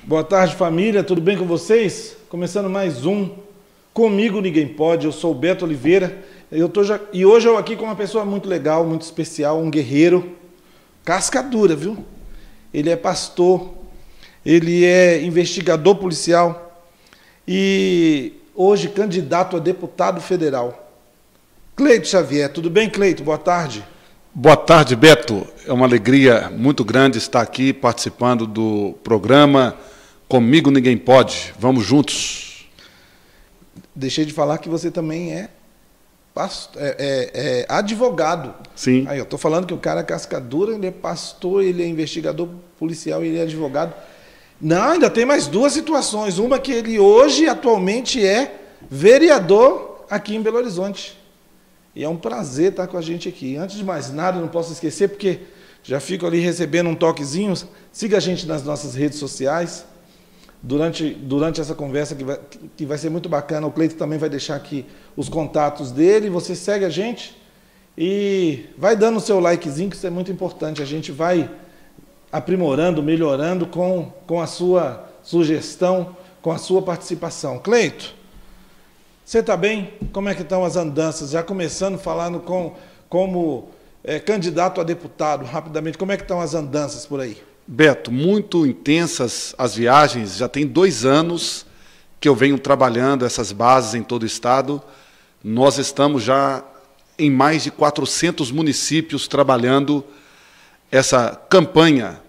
Boa tarde, família, tudo bem com vocês? Começando mais um Comigo Ninguém Pode, eu sou o Beto Oliveira e hoje eu aqui com uma pessoa muito legal, muito especial, um guerreiro, casca dura, viu? Ele é pastor, ele é investigador policial e hoje candidato a deputado federal. Cleito Xavier, tudo bem, Cleito? Boa tarde. Boa tarde, Beto. É uma alegria muito grande estar aqui participando do programa Comigo Ninguém Pode. Vamos juntos. Deixei de falar que você também é advogado. Sim. Aí eu estou falando que o cara é cascadura, ele é pastor, ele é investigador policial, ele é advogado. Não, ainda tem mais duas situações. Uma que ele hoje, atualmente, é vereador aqui em Belo Horizonte. E é um prazer estar com a gente aqui. Antes de mais nada, não posso esquecer, porque já fico ali recebendo um toquezinho. Siga a gente nas nossas redes sociais. Durante essa conversa, que vai ser muito bacana, o Cleito também vai deixar aqui os contatos dele. Você segue a gente e vai dando o seu likezinho, que isso é muito importante. A gente vai aprimorando, melhorando com a sua sugestão, com a sua participação. Cleito, você está bem? Como é que estão as andanças? Já começando falando como candidato a deputado, rapidamente, como é que estão as andanças por aí? Beto, muito intensas as viagens, já tem 2 anos que eu venho trabalhando essas bases em todo o estado. Nós estamos já em mais de 400 municípios trabalhando essa campanha.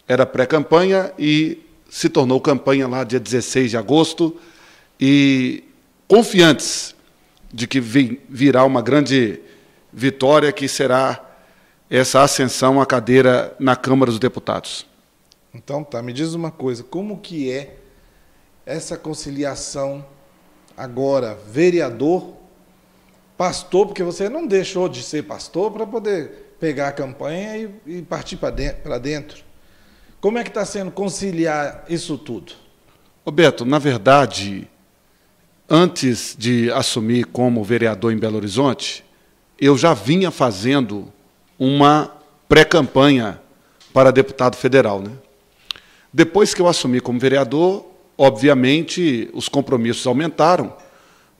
Era pré-campanha e se tornou campanha lá dia 16 de agosto e confiantes de que virá uma grande vitória, que será essa ascensão à cadeira na Câmara dos Deputados. Então tá, me diz uma coisa, como que é essa conciliação agora, vereador, pastor, porque você não deixou de ser pastor para poder pegar a campanha e partir para dentro. Como é que está sendo conciliar isso tudo? Ô Beto, na verdade, antes de assumir como vereador em Belo Horizonte, eu já vinha fazendo uma pré-campanha para deputado federal, né? Depois que eu assumi como vereador, obviamente, os compromissos aumentaram,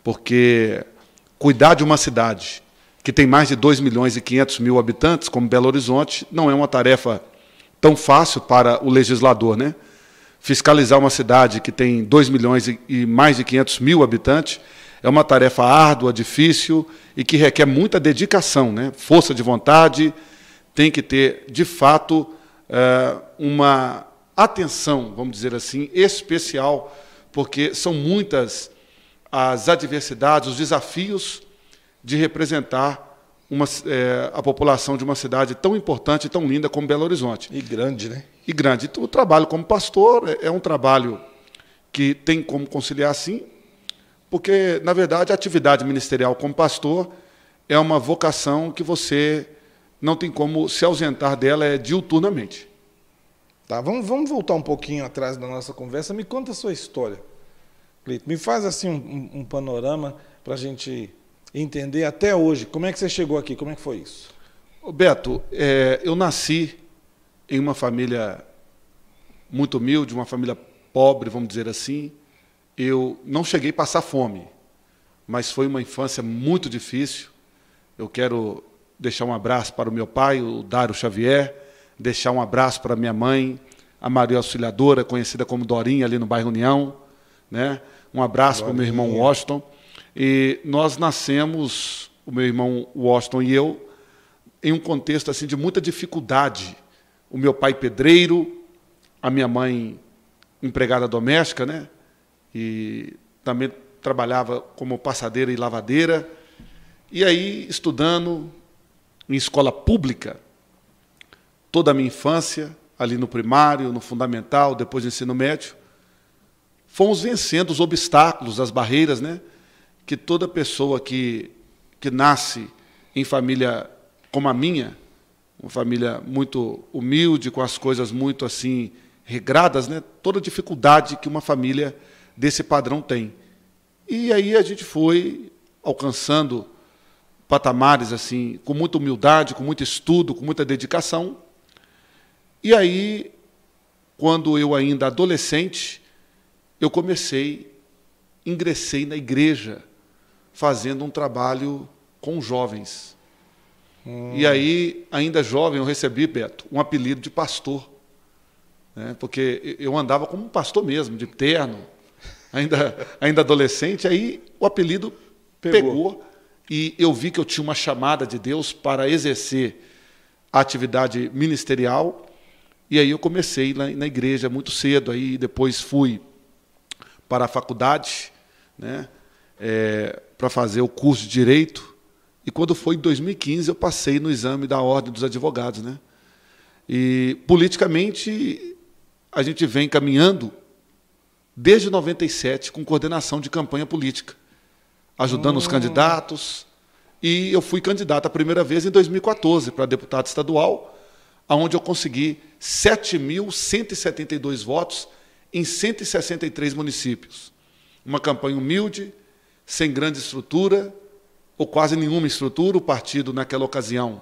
porque cuidar de uma cidade que tem mais de 2.500.000 habitantes, como Belo Horizonte, não é uma tarefa tão fácil para o legislador, né? Fiscalizar uma cidade que tem 2 milhões e mais de 500.000 habitantes é uma tarefa árdua, difícil e que requer muita dedicação, né? Força de vontade, tem que ter, de fato, uma atenção, vamos dizer assim, especial, porque são muitas as adversidades, os desafios de representar a população de uma cidade tão importante e tão linda como Belo Horizonte. E grande, né? E grande. O trabalho como pastor é um trabalho que tem como conciliar, sim, porque, na verdade, a atividade ministerial como pastor é uma vocação que você não tem como se ausentar dela diuturnamente. Tá, vamos voltar um pouquinho atrás da nossa conversa. Me conta a sua história, Cleito. Me faz assim um panorama para a gente entender até hoje. Como é que você chegou aqui? Como é que foi isso? Beto, eu nasci em uma família muito humilde, uma família pobre, vamos dizer assim. Eu não cheguei a passar fome, mas foi uma infância muito difícil. Eu quero deixar um abraço para o meu pai, o Dário Xavier, deixar um abraço para a minha mãe, a Maria Auxiliadora, conhecida como Dorinha, ali no bairro União, né? Um abraço para o meu irmão Washington. E nós nascemos, o meu irmão Washington e eu, em um contexto assim de muita dificuldade. O meu pai pedreiro, a minha mãe empregada doméstica, né? E também trabalhava como passadeira e lavadeira. E aí, estudando em escola pública, toda a minha infância, ali no primário, no fundamental, depois do ensino médio, fomos vencendo os obstáculos, as barreiras, né? Que toda pessoa que nasce em família como a minha, uma família muito humilde, com as coisas muito assim regradas, né? Toda dificuldade que uma família desse padrão tem. E aí a gente foi alcançando patamares assim, com muita humildade, com muito estudo, com muita dedicação. E aí quando eu ainda adolescente, eu ingressei na igreja, fazendo um trabalho com jovens. E aí, ainda jovem, eu recebi, Beto, um apelido de pastor, né? Porque eu andava como um pastor mesmo, de terno, ainda adolescente, aí o apelido pegou e eu vi que eu tinha uma chamada de Deus para exercer a atividade ministerial, e aí eu comecei lá na igreja muito cedo, aí depois fui para a faculdade, né, para fazer o curso de Direito, e quando foi em 2015 eu passei no exame da Ordem dos Advogados, né? E politicamente a gente vem caminhando desde 97 com coordenação de campanha política, ajudando os candidatos, e eu fui candidato a primeira vez em 2014 para deputado estadual, onde eu consegui 7.172 votos em 163 municípios. Uma campanha humilde, sem grande estrutura, ou quase nenhuma estrutura. O partido, naquela ocasião,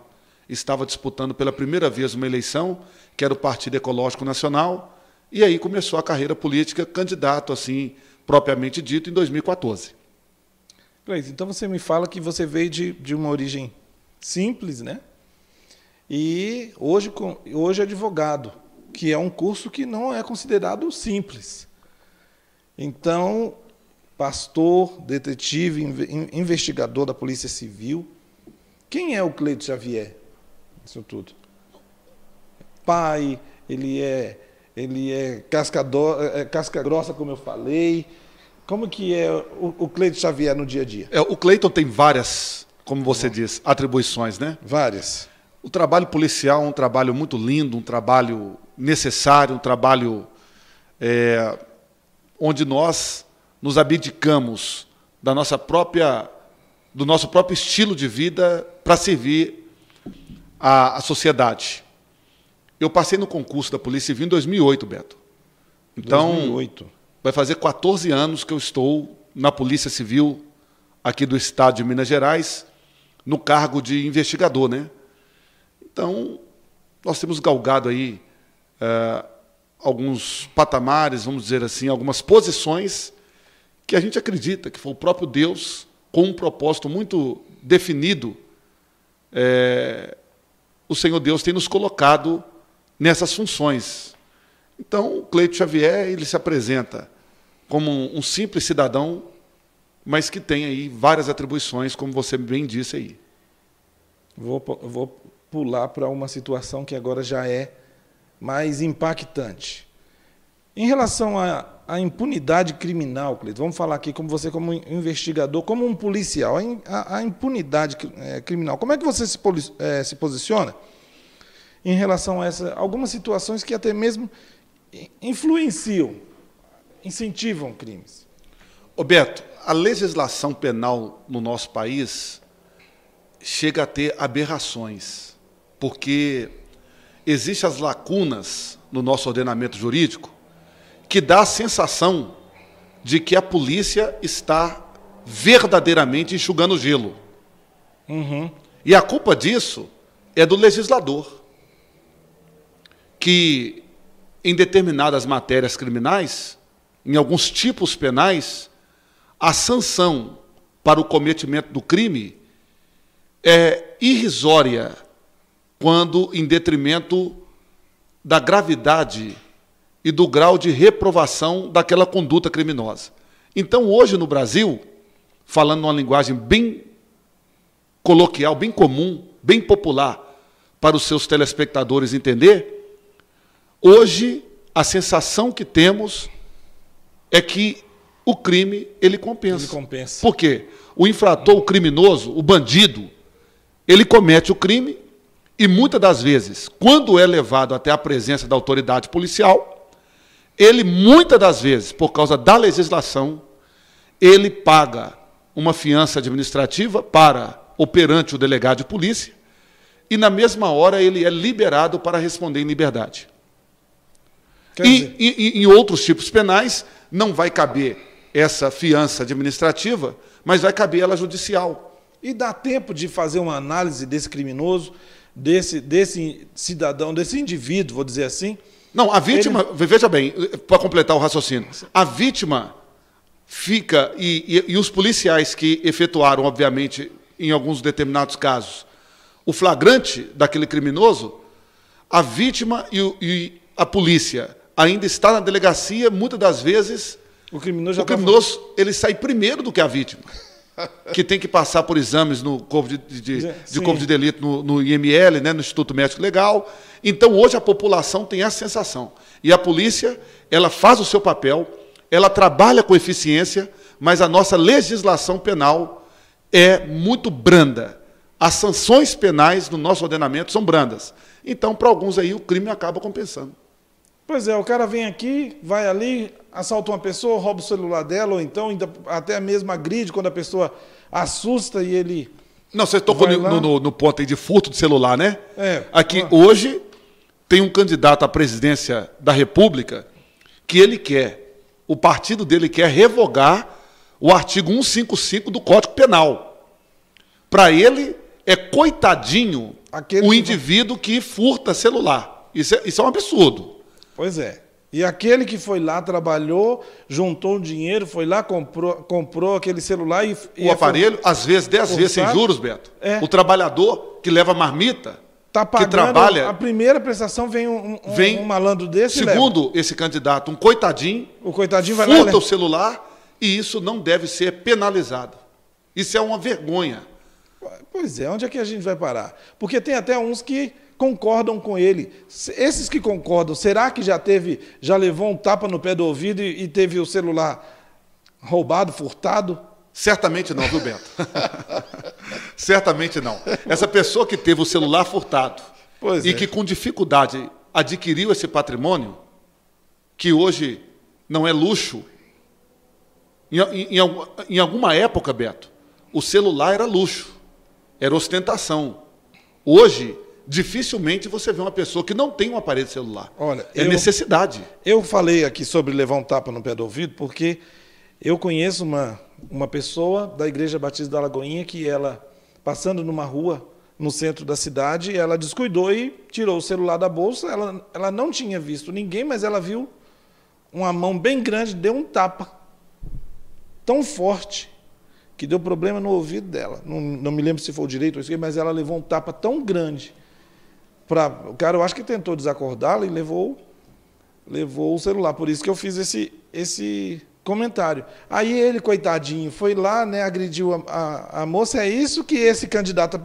estava disputando pela primeira vez uma eleição, que era o Partido Ecológico Nacional, e aí começou a carreira política, candidato, assim, propriamente dito, em 2014. Cleiton, então você me fala que você veio de uma origem simples, né? E hoje é advogado, que é um curso que não é considerado simples. Então, pastor, detetive, investigador da Polícia Civil. Quem é o Cleiton Xavier? Isso tudo. Pai, ele é casca grossa, como eu falei. Como que é o Cleiton Xavier no dia a dia? O Cleiton tem várias, como você diz, atribuições, né? Várias. O trabalho policial é um trabalho muito lindo, um trabalho necessário, um trabalho onde nós nos abdicamos do nosso próprio estilo de vida para servir a sociedade. Eu passei no concurso da Polícia Civil em 2008, Beto. Então, 2008. Vai fazer 14 anos que eu estou na Polícia Civil aqui do estado de Minas Gerais, no cargo de investigador, né? Então, nós temos galgado aí alguns patamares, vamos dizer assim, algumas posições que a gente acredita que foi o próprio Deus, com um propósito muito definido, o Senhor Deus tem nos colocado nessas funções. Então, o Cleiton Xavier, ele se apresenta como um simples cidadão, mas que tem aí várias atribuições, como você bem disse aí. Vou pular para uma situação que agora já é mais impactante. Em relação à impunidade criminal, Cleiton, vamos falar aqui como você, como investigador, como um policial, a impunidade criminal, como é que você se posiciona em relação a algumas situações que até mesmo influenciam, incentivam crimes? Beto, a legislação penal no nosso país chega a ter aberrações, porque existem as lacunas no nosso ordenamento jurídico que dá a sensação de que a polícia está verdadeiramente enxugando gelo. Uhum. E a culpa disso é do legislador, que em determinadas matérias criminais, em alguns tipos penais, a sanção para o cometimento do crime é irrisória quando em detrimento da gravidade e do grau de reprovação daquela conduta criminosa. Então, hoje no Brasil, falando numa linguagem bem coloquial, bem comum, bem popular para os seus telespectadores entender, hoje a sensação que temos é que o crime, ele compensa. Ele compensa. Por quê? O infrator, o criminoso, o bandido, ele comete o crime e, muitas das vezes, quando é levado até a presença da autoridade policial, ele, muitas das vezes, por causa da legislação, ele paga uma fiança administrativa ou perante o delegado de polícia e, na mesma hora, ele é liberado para responder em liberdade. E em outros tipos penais, não vai caber essa fiança administrativa, mas vai caber ela judicial. E dá tempo de fazer uma análise desse criminoso, desse cidadão, desse indivíduo, vou dizer assim, Não, a vítima, veja bem, para completar o raciocínio, a vítima fica, e os policiais que efetuaram, obviamente, em alguns determinados casos, o flagrante daquele criminoso, a vítima e a polícia ainda está na delegacia, muitas das vezes, o criminoso ele sai primeiro do que a vítima, que tem que passar por exames no corpo de corpo de delito, no IML, né, no Instituto Médico Legal. Então, hoje, a população tem essa sensação. E a polícia, ela faz o seu papel, ela trabalha com eficiência, mas a nossa legislação penal é muito branda. As sanções penais no nosso ordenamento são brandas. Então, para alguns aí, o crime acaba compensando. Pois é, o cara vem aqui, vai ali, assalta uma pessoa, rouba o celular dela, ou então ainda até mesmo agride quando a pessoa assusta e ele... Não, você tocou no ponto aí de furto de celular, né? É. Aqui, hoje, tem um candidato à presidência da República que ele quer, o partido dele quer revogar o artigo 155 do Código Penal. Para ele, é coitadinho o indivíduo que furta celular. Isso é um absurdo. Pois é. E aquele que foi lá, trabalhou, juntou o dinheiro, foi lá, comprou aquele celular e... O aparelho, às vezes, 10 vezes sem juros, Beto. É. O trabalhador que leva marmita, tá pagando, que trabalha... A primeira prestação vem um malandro desse segundo esse candidato, um coitadinho, o coitadinho vai furta o celular e isso não deve ser penalizado. Isso é uma vergonha. Pois é, onde é que a gente vai parar? Porque tem até uns que concordam com ele. Esses que concordam, será que já levou um tapa no pé do ouvido e teve o celular roubado, furtado? Certamente não, viu, Beto? Certamente não. Essa pessoa que teve o celular furtado que com dificuldade adquiriu esse patrimônio, que hoje não é luxo, em alguma época, Beto, o celular era luxo, era ostentação. Hoje, dificilmente você vê uma pessoa que não tem um aparelho celular. Olha, é necessidade. Eu falei aqui sobre levar um tapa no pé do ouvido porque eu conheço uma pessoa da Igreja Batista da Lagoinha que ela, passando numa rua no centro da cidade, ela descuidou e tirou o celular da bolsa. Ela não tinha visto ninguém, mas ela viu uma mão bem grande, deu um tapa tão forte que deu problema no ouvido dela. Não me lembro se foi o direito ou esquerdo, mas ela levou um tapa tão grande. O cara, eu acho que tentou desacordá-la e levou o celular. Por isso que eu fiz esse comentário. Aí ele, coitadinho, foi lá, né, agrediu a moça. É isso que esse candidato a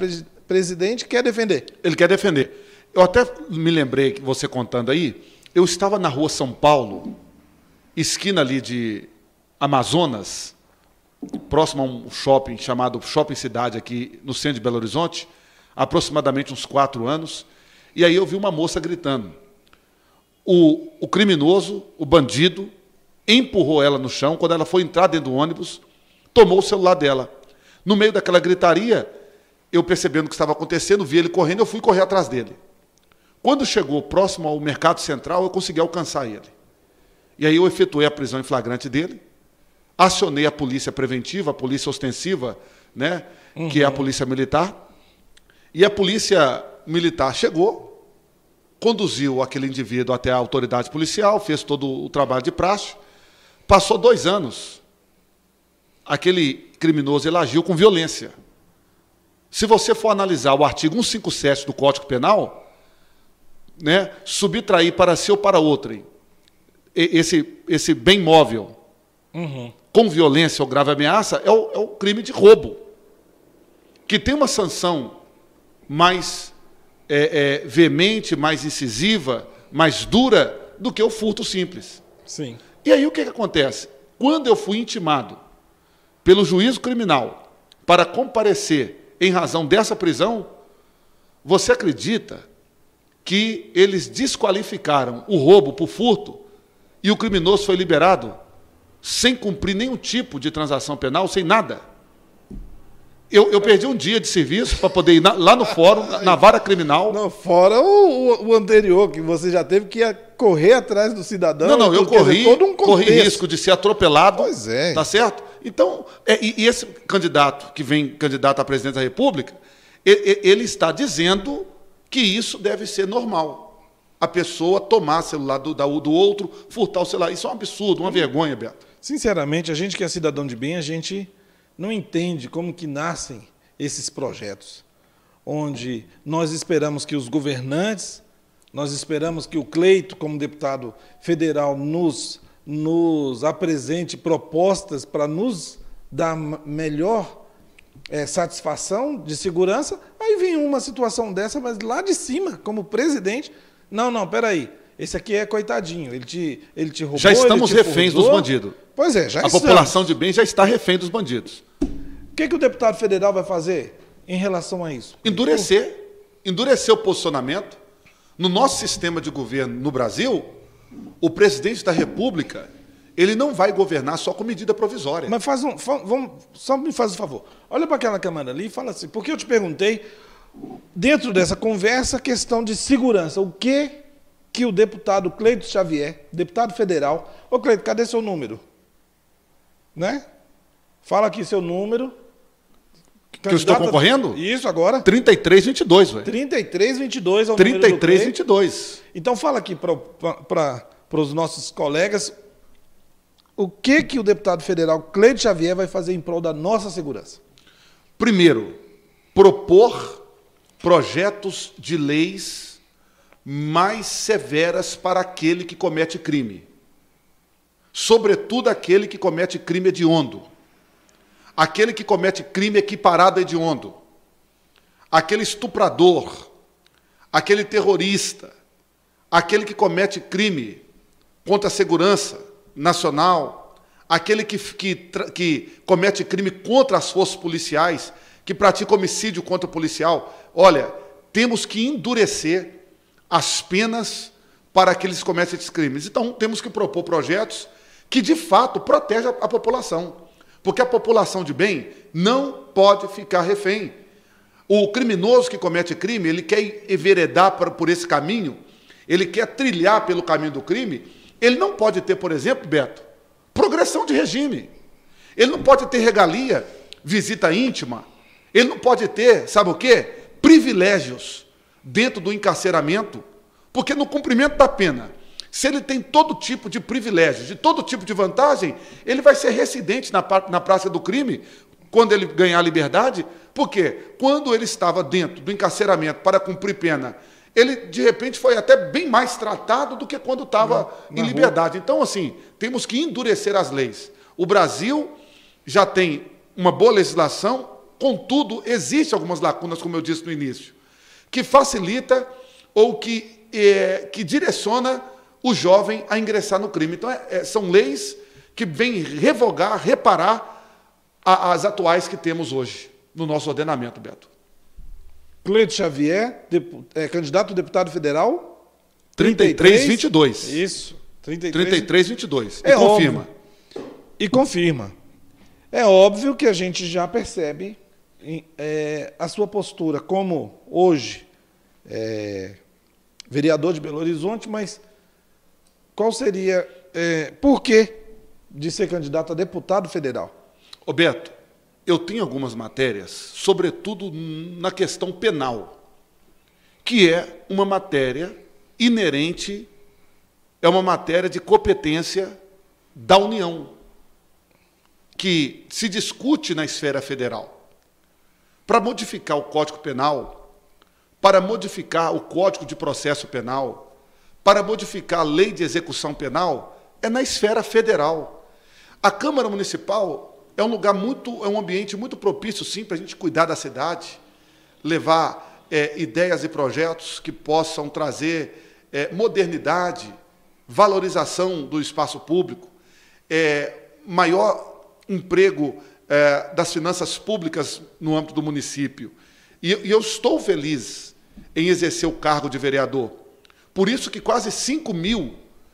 presidente quer defender. Ele quer defender. Eu até me lembrei, que você contando aí, eu estava na rua São Paulo, esquina ali de Amazonas, próximo a um shopping chamado Shopping Cidade, aqui no centro de Belo Horizonte, aproximadamente uns 4 anos, e aí eu vi uma moça gritando. O criminoso, o bandido, empurrou ela no chão. Quando ela foi entrar dentro do ônibus, tomou o celular dela. No meio daquela gritaria, eu percebendo o que estava acontecendo, vi ele correndo, eu fui correr atrás dele. Quando chegou próximo ao Mercado Central, eu consegui alcançar ele. E aí eu efetuei a prisão em flagrante dele, acionei a polícia preventiva, a polícia ostensiva, né, que é a polícia militar, e a polícia militar chegou, conduziu aquele indivíduo até a autoridade policial, fez todo o trabalho de praxe. Passou 2 anos, aquele criminoso ele agiu com violência. Se você for analisar o artigo 157 do Código Penal, né, subtrair para si ou para outrem esse bem móvel com violência ou grave ameaça é o crime de roubo, que tem uma sanção mais veemente, mais incisiva, mais dura do que o furto simples. Sim. E aí o que acontece? Quando eu fui intimado pelo juízo criminal para comparecer em razão dessa prisão, você acredita que eles desqualificaram o roubo por furto e o criminoso foi liberado sem cumprir nenhum tipo de transação penal, sem nada? Eu perdi um dia de serviço para poder ir lá no fórum, na vara criminal. Não, fora o anterior, que você já teve que correr atrás do cidadão. Não, eu corri risco de ser atropelado. Pois é. Tá certo? Então, e esse candidato, que vem candidato a presidente da República, ele está dizendo que isso deve ser normal. a pessoa tomar celular do outro, furtar o celular. Isso é um absurdo, uma vergonha, Beto. Sinceramente, a gente que é cidadão de bem, a gente não entende como que nascem esses projetos, onde nós esperamos que os governantes, nós esperamos que o Cleito, como deputado federal, nos apresente propostas para nos dar melhor satisfação de segurança. Aí vem uma situação dessa, mas lá de cima, como presidente, não, peraí, esse aqui é coitadinho, ele te roubou, já estamos ele te reféns furtou. dos bandidos. Pois é, já A estamos. população de bem já está refém dos bandidos. O que o deputado federal vai fazer em relação a isso? Endurecer o posicionamento. No nosso sistema de governo no Brasil, o presidente da República, ele não vai governar só com medida provisória. Mas só me faz um favor. Olha para aquela câmera ali e fala assim, porque eu te perguntei, dentro dessa conversa, questão de segurança. O que o deputado Cleito Xavier, deputado federal... Ô, Cleito, cadê seu número? Né? Fala aqui seu número. Que eu estou concorrendo? Isso, agora. 3322, velho. 3322 é o número do 3322. Então fala aqui para os nossos colegas o que o deputado federal Cleito Xavier vai fazer em prol da nossa segurança. Primeiro, propor projetos de leis mais severas para aquele que comete crime. Sobretudo aquele que comete crime hediondo. Aquele que comete crime equiparado a hediondo. Aquele estuprador, aquele terrorista, aquele que comete crime contra a segurança nacional, aquele que comete crime contra as forças policiais, que pratica homicídio contra o policial. Olha, temos que endurecer as penas para aqueles que cometem esses crimes. Então, temos que propor projetos que, de fato, protejam a população. Porque a população de bem não pode ficar refém. O criminoso que comete crime, ele quer enveredar por esse caminho, ele quer trilhar pelo caminho do crime, ele não pode ter, por exemplo, Beto, progressão de regime. Ele não pode ter regalia, visita íntima. Ele não pode ter, sabe o quê? Privilégios dentro do encarceramento, porque no cumprimento da pena, se ele tem todo tipo de privilégios, de todo tipo de vantagem, ele vai ser residente na prática do crime quando ele ganhar a liberdade, porque quando ele estava dentro do encarceramento para cumprir pena, ele, de repente, foi até bem mais tratado do que quando estava em liberdade. Então, assim, temos que endurecer as leis. O Brasil já tem uma boa legislação, contudo, existem algumas lacunas, como eu disse no início, que facilita ou que direciona o jovem a ingressar no crime. Então, são leis que vêm revogar, reparar as atuais que temos hoje no nosso ordenamento, Beto. Cleito Xavier, candidato a deputado federal? 3322. Isso. 3322. É confirma. Óbvio. E confirma. É óbvio que a gente já percebe a sua postura como hoje vereador de Belo Horizonte, mas qual seria, por que de ser candidato a deputado federal? Ô Beto, eu tenho algumas matérias, sobretudo na questão penal, que é uma matéria inerente, é uma matéria de competência da União, que se discute na esfera federal. Para modificar o Código Penal, para modificar o Código de Processo Penal, para modificar a Lei de Execução Penal, é na esfera federal. A Câmara Municipal é um lugar é um ambiente muito propício, sim, para a gente cuidar da cidade, levar ideias e projetos que possam trazer modernidade, valorização do espaço público, maior emprego das finanças públicas no âmbito do município. E eu estou feliz em exercer o cargo de vereador. Por isso que quase 5.000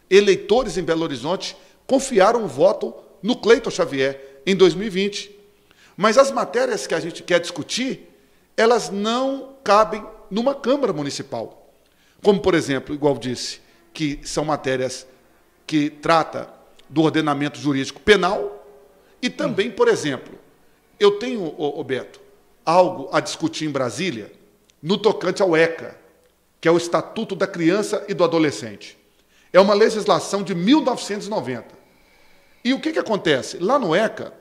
eleitores em Belo Horizonte confiaram o voto no Cleito Xavier em 2020. Mas as matérias que a gente quer discutir, elas não cabem numa Câmara Municipal. Como, por exemplo, igual disse, que são matérias que tratam do ordenamento jurídico penal e também, por exemplo, eu tenho, Beto, algo a discutir em Brasília no tocante ao ECA, que é o Estatuto da Criança e do Adolescente. É uma legislação de 1990. E o que acontece? Lá no ECA,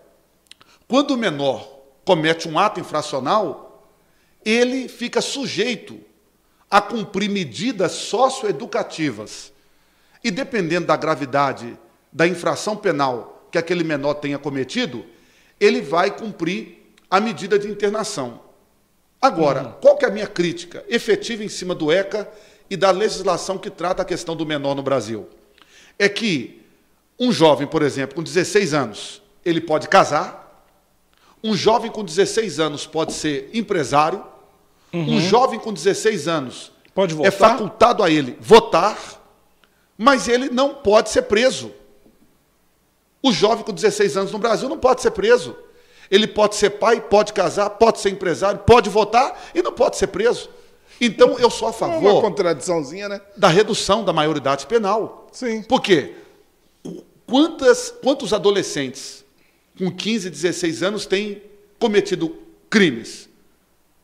quando o menor comete um ato infracional, ele fica sujeito a cumprir medidas socioeducativas. E dependendo da gravidade da infração penal que aquele menor tenha cometido, ele vai cumprir a medida de internação. Agora, qual que é a minha crítica efetiva em cima do ECA e da legislação que trata a questão do menor no Brasil? É que um jovem, por exemplo, com 16 anos, ele pode casar, um jovem com 16 anos pode ser empresário, um jovem com 16 anos pode votar? É facultado a ele votar, mas ele não pode ser preso. O jovem com 16 anos no Brasil não pode ser preso. Ele pode ser pai, pode casar, pode ser empresário, pode votar e não pode ser preso. Então, eu sou a favor... É uma contradiçãozinha, né? Da redução da maioridade penal. Sim. Por quê? Quantos adolescentes com 15, 16 anos têm cometido crimes?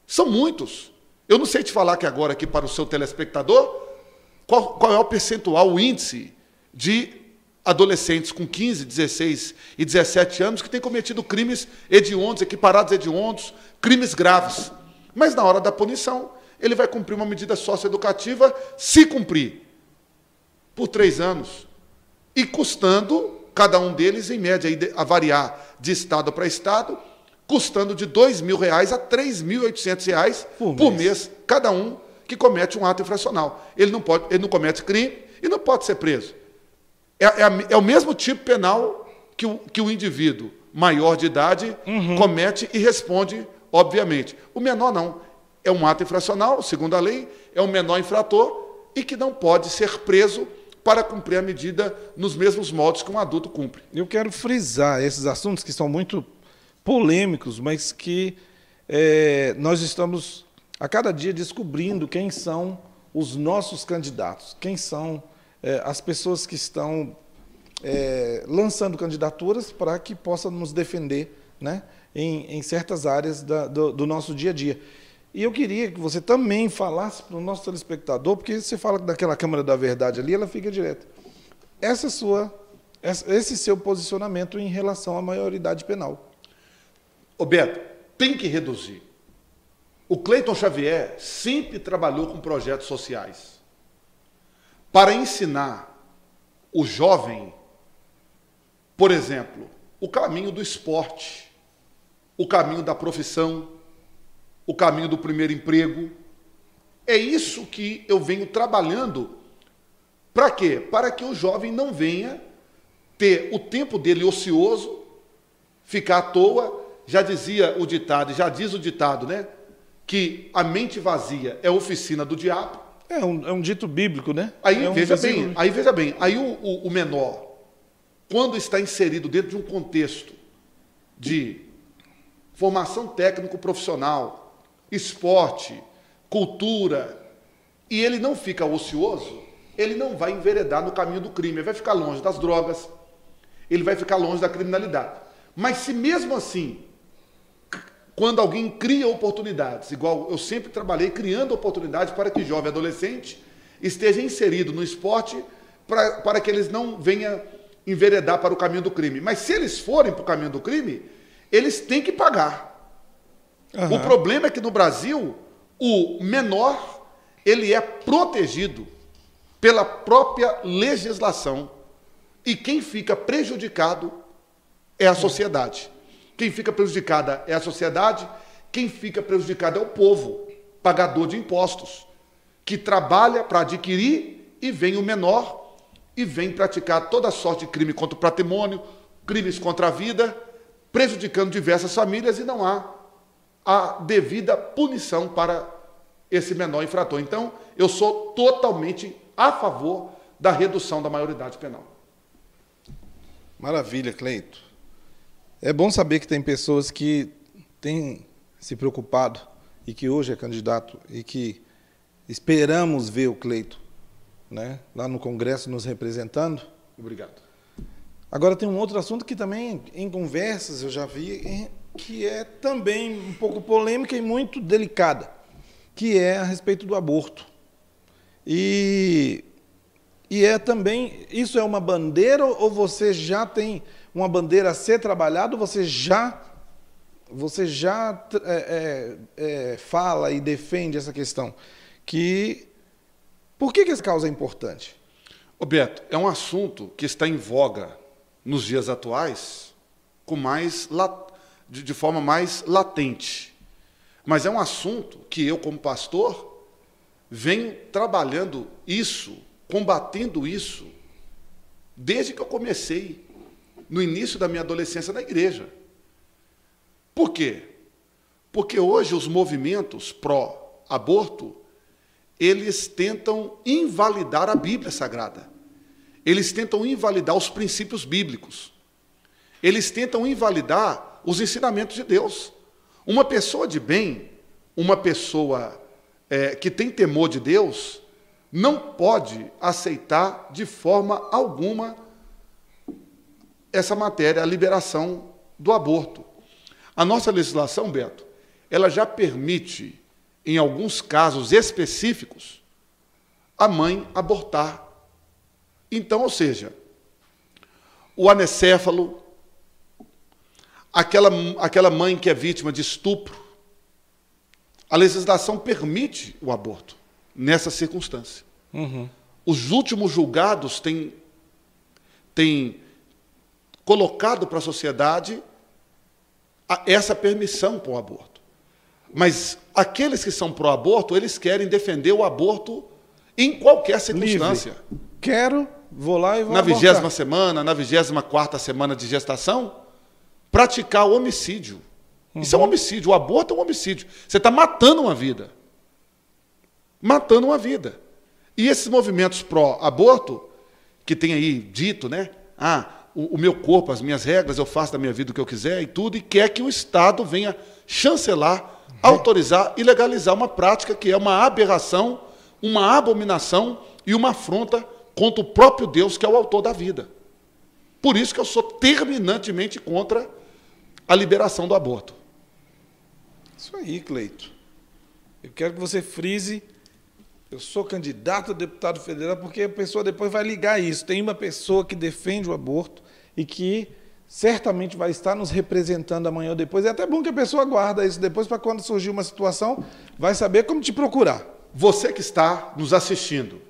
São muitos. Eu não sei te falar aqui agora, aqui para o seu telespectador, qual é o percentual, o índice de adolescentes com 15, 16 e 17 anos que têm cometido crimes hediondos, equiparados hediondos, crimes graves. Mas na hora da punição, ele vai cumprir uma medida socioeducativa, se cumprir, por 3 anos. E custando, cada um deles, em média, a variar de estado para estado, custando de R$2.000 a R$3.800 por mês, cada um que comete um ato infracional. Ele não comete crime e não pode ser preso. É o mesmo tipo penal que o indivíduo maior de idade comete e responde, obviamente. O menor não. É um ato infracional, segundo a lei, é um menor infrator e que não pode ser preso para cumprir a medida nos mesmos moldes que um adulto cumpre. Eu quero frisar esses assuntos que são muito polêmicos, mas que nós estamos a cada dia descobrindo quem são os nossos candidatos, quem são as pessoas que estão lançando candidaturas para que possam nos defender, né, em certas áreas do nosso dia a dia. E eu queria que você também falasse para o nosso telespectador, porque você fala daquela Câmara da Verdade ali, ela fica direta. Esse seu posicionamento em relação à maioridade penal. Ô Beto, tem que reduzir. O Cleiton Xavier sempre trabalhou com projetos sociais para ensinar o jovem, por exemplo, o caminho do esporte, o caminho da profissão, o caminho do primeiro emprego. É isso que eu venho trabalhando. Para quê? Para que o jovem não venha ter o tempo dele ocioso, ficar à toa. Já dizia o ditado, já diz o ditado, né? Que a mente vazia é oficina do diabo. É um dito bíblico, né? Aí veja bem, aí o menor, quando está inserido dentro de um contexto de formação técnico-profissional, esporte, cultura, e ele não fica ocioso, ele não vai enveredar no caminho do crime, ele vai ficar longe das drogas, ele vai ficar longe da criminalidade. Mas se mesmo assim, quando alguém cria oportunidades, igual eu sempre trabalhei criando oportunidades para que jovem e adolescente esteja inserido no esporte para que eles não venham enveredar para o caminho do crime. Mas se eles forem para o caminho do crime, eles têm que pagar. O problema é que no Brasil, o menor, ele é protegido pela própria legislação. E quem fica prejudicado é a sociedade. Quem fica prejudicada é a sociedade, quem fica prejudicado é o povo, pagador de impostos, que trabalha para adquirir e vem o menor e vem praticar toda sorte de crime contra o patrimônio, crimes contra a vida, prejudicando diversas famílias e não há a devida punição para esse menor infrator. Então, eu sou totalmente a favor da redução da maioridade penal. Maravilha, Cleito. É bom saber que tem pessoas que têm se preocupado e que hoje é candidato e que esperamos ver o Cleito, né, lá no Congresso nos representando. Obrigado. Agora tem um outro assunto que também em conversas eu já vi, que é também um pouco polêmica e muito delicada, que é a respeito do aborto. E é também, isso é uma bandeira ou você já tem uma bandeira a ser trabalhada, ou você já fala e defende essa questão? Por que essa causa é importante? Ô Beto, é um assunto que está em voga nos dias atuais de forma mais latente. Mas é um assunto que eu, como pastor, venho trabalhando isso, combatendo isso, desde que eu comecei, no início da minha adolescência na igreja. Por quê? Porque hoje os movimentos pró-aborto, eles tentam invalidar a Bíblia Sagrada. Eles tentam invalidar os princípios bíblicos. Eles tentam invalidar os ensinamentos de Deus. Uma pessoa de bem, uma pessoa que tem temor de Deus, não pode aceitar de forma alguma essa matéria, a liberação do aborto. A nossa legislação, Beto, ela já permite, em alguns casos específicos, a mãe abortar. Então, ou seja, o anencéfalo, aquela mãe que é vítima de estupro, a legislação permite o aborto nessa circunstância. Uhum. Os últimos julgados têm colocado para a sociedade essa permissão para o aborto. Mas aqueles que são pró-aborto, eles querem defender o aborto em qualquer circunstância. Livre. Quero, vou lá e vou na abortar. 20ª semana, na 24ª semana de gestação, praticar o homicídio. Isso é um homicídio. O aborto é um homicídio. Você está matando uma vida. Matando uma vida. E esses movimentos pró-aborto, que tem aí dito, né? O meu corpo, as minhas regras, eu faço da minha vida o que eu quiser e tudo, e quer que o Estado venha chancelar, autorizar e legalizar uma prática que é uma aberração, uma abominação e uma afronta contra o próprio Deus, que é o autor da vida. Por isso que eu sou terminantemente contra a liberação do aborto. Isso aí, Cleito. Eu quero que você frise. Eu sou candidato a deputado federal, porque a pessoa depois vai ligar isso. Tem uma pessoa que defende o aborto e que certamente vai estar nos representando amanhã ou depois. É até bom que a pessoa guarda isso depois, para quando surgir uma situação, vai saber como te procurar. Você que está nos assistindo,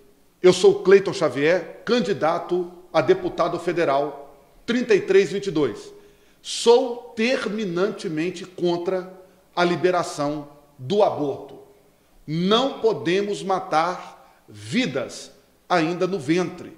eu sou Cleiton Xavier, candidato a deputado federal 3322. Sou terminantemente contra a liberação do aborto. Não podemos matar vidas ainda no ventre.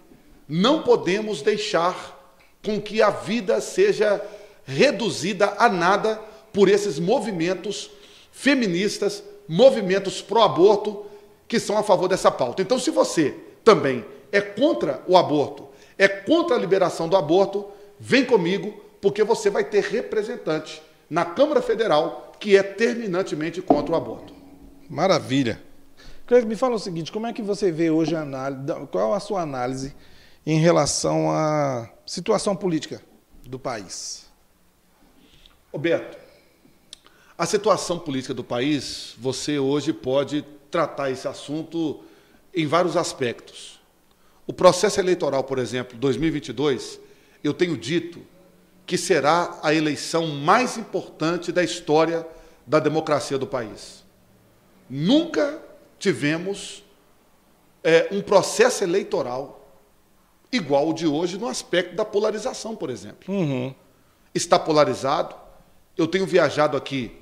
Não podemos deixar com que a vida seja reduzida a nada por esses movimentos feministas, movimentos pró-aborto, que são a favor dessa pauta. Então, se você também é contra o aborto, é contra a liberação do aborto, vem comigo, porque você vai ter representante na Câmara Federal que é terminantemente contra o aborto. Maravilha. Cleiton, me fala o seguinte, como é que você vê hoje a análise, qual a sua análise em relação à situação política do país? Roberto, a situação política do país, você hoje pode tratar esse assunto em vários aspectos. O processo eleitoral, por exemplo, 2022, eu tenho dito que será a eleição mais importante da história da democracia do país. Nunca tivemos um processo eleitoral igual o de hoje no aspecto da polarização, por exemplo. Uhum. Está polarizado. Eu tenho viajado aqui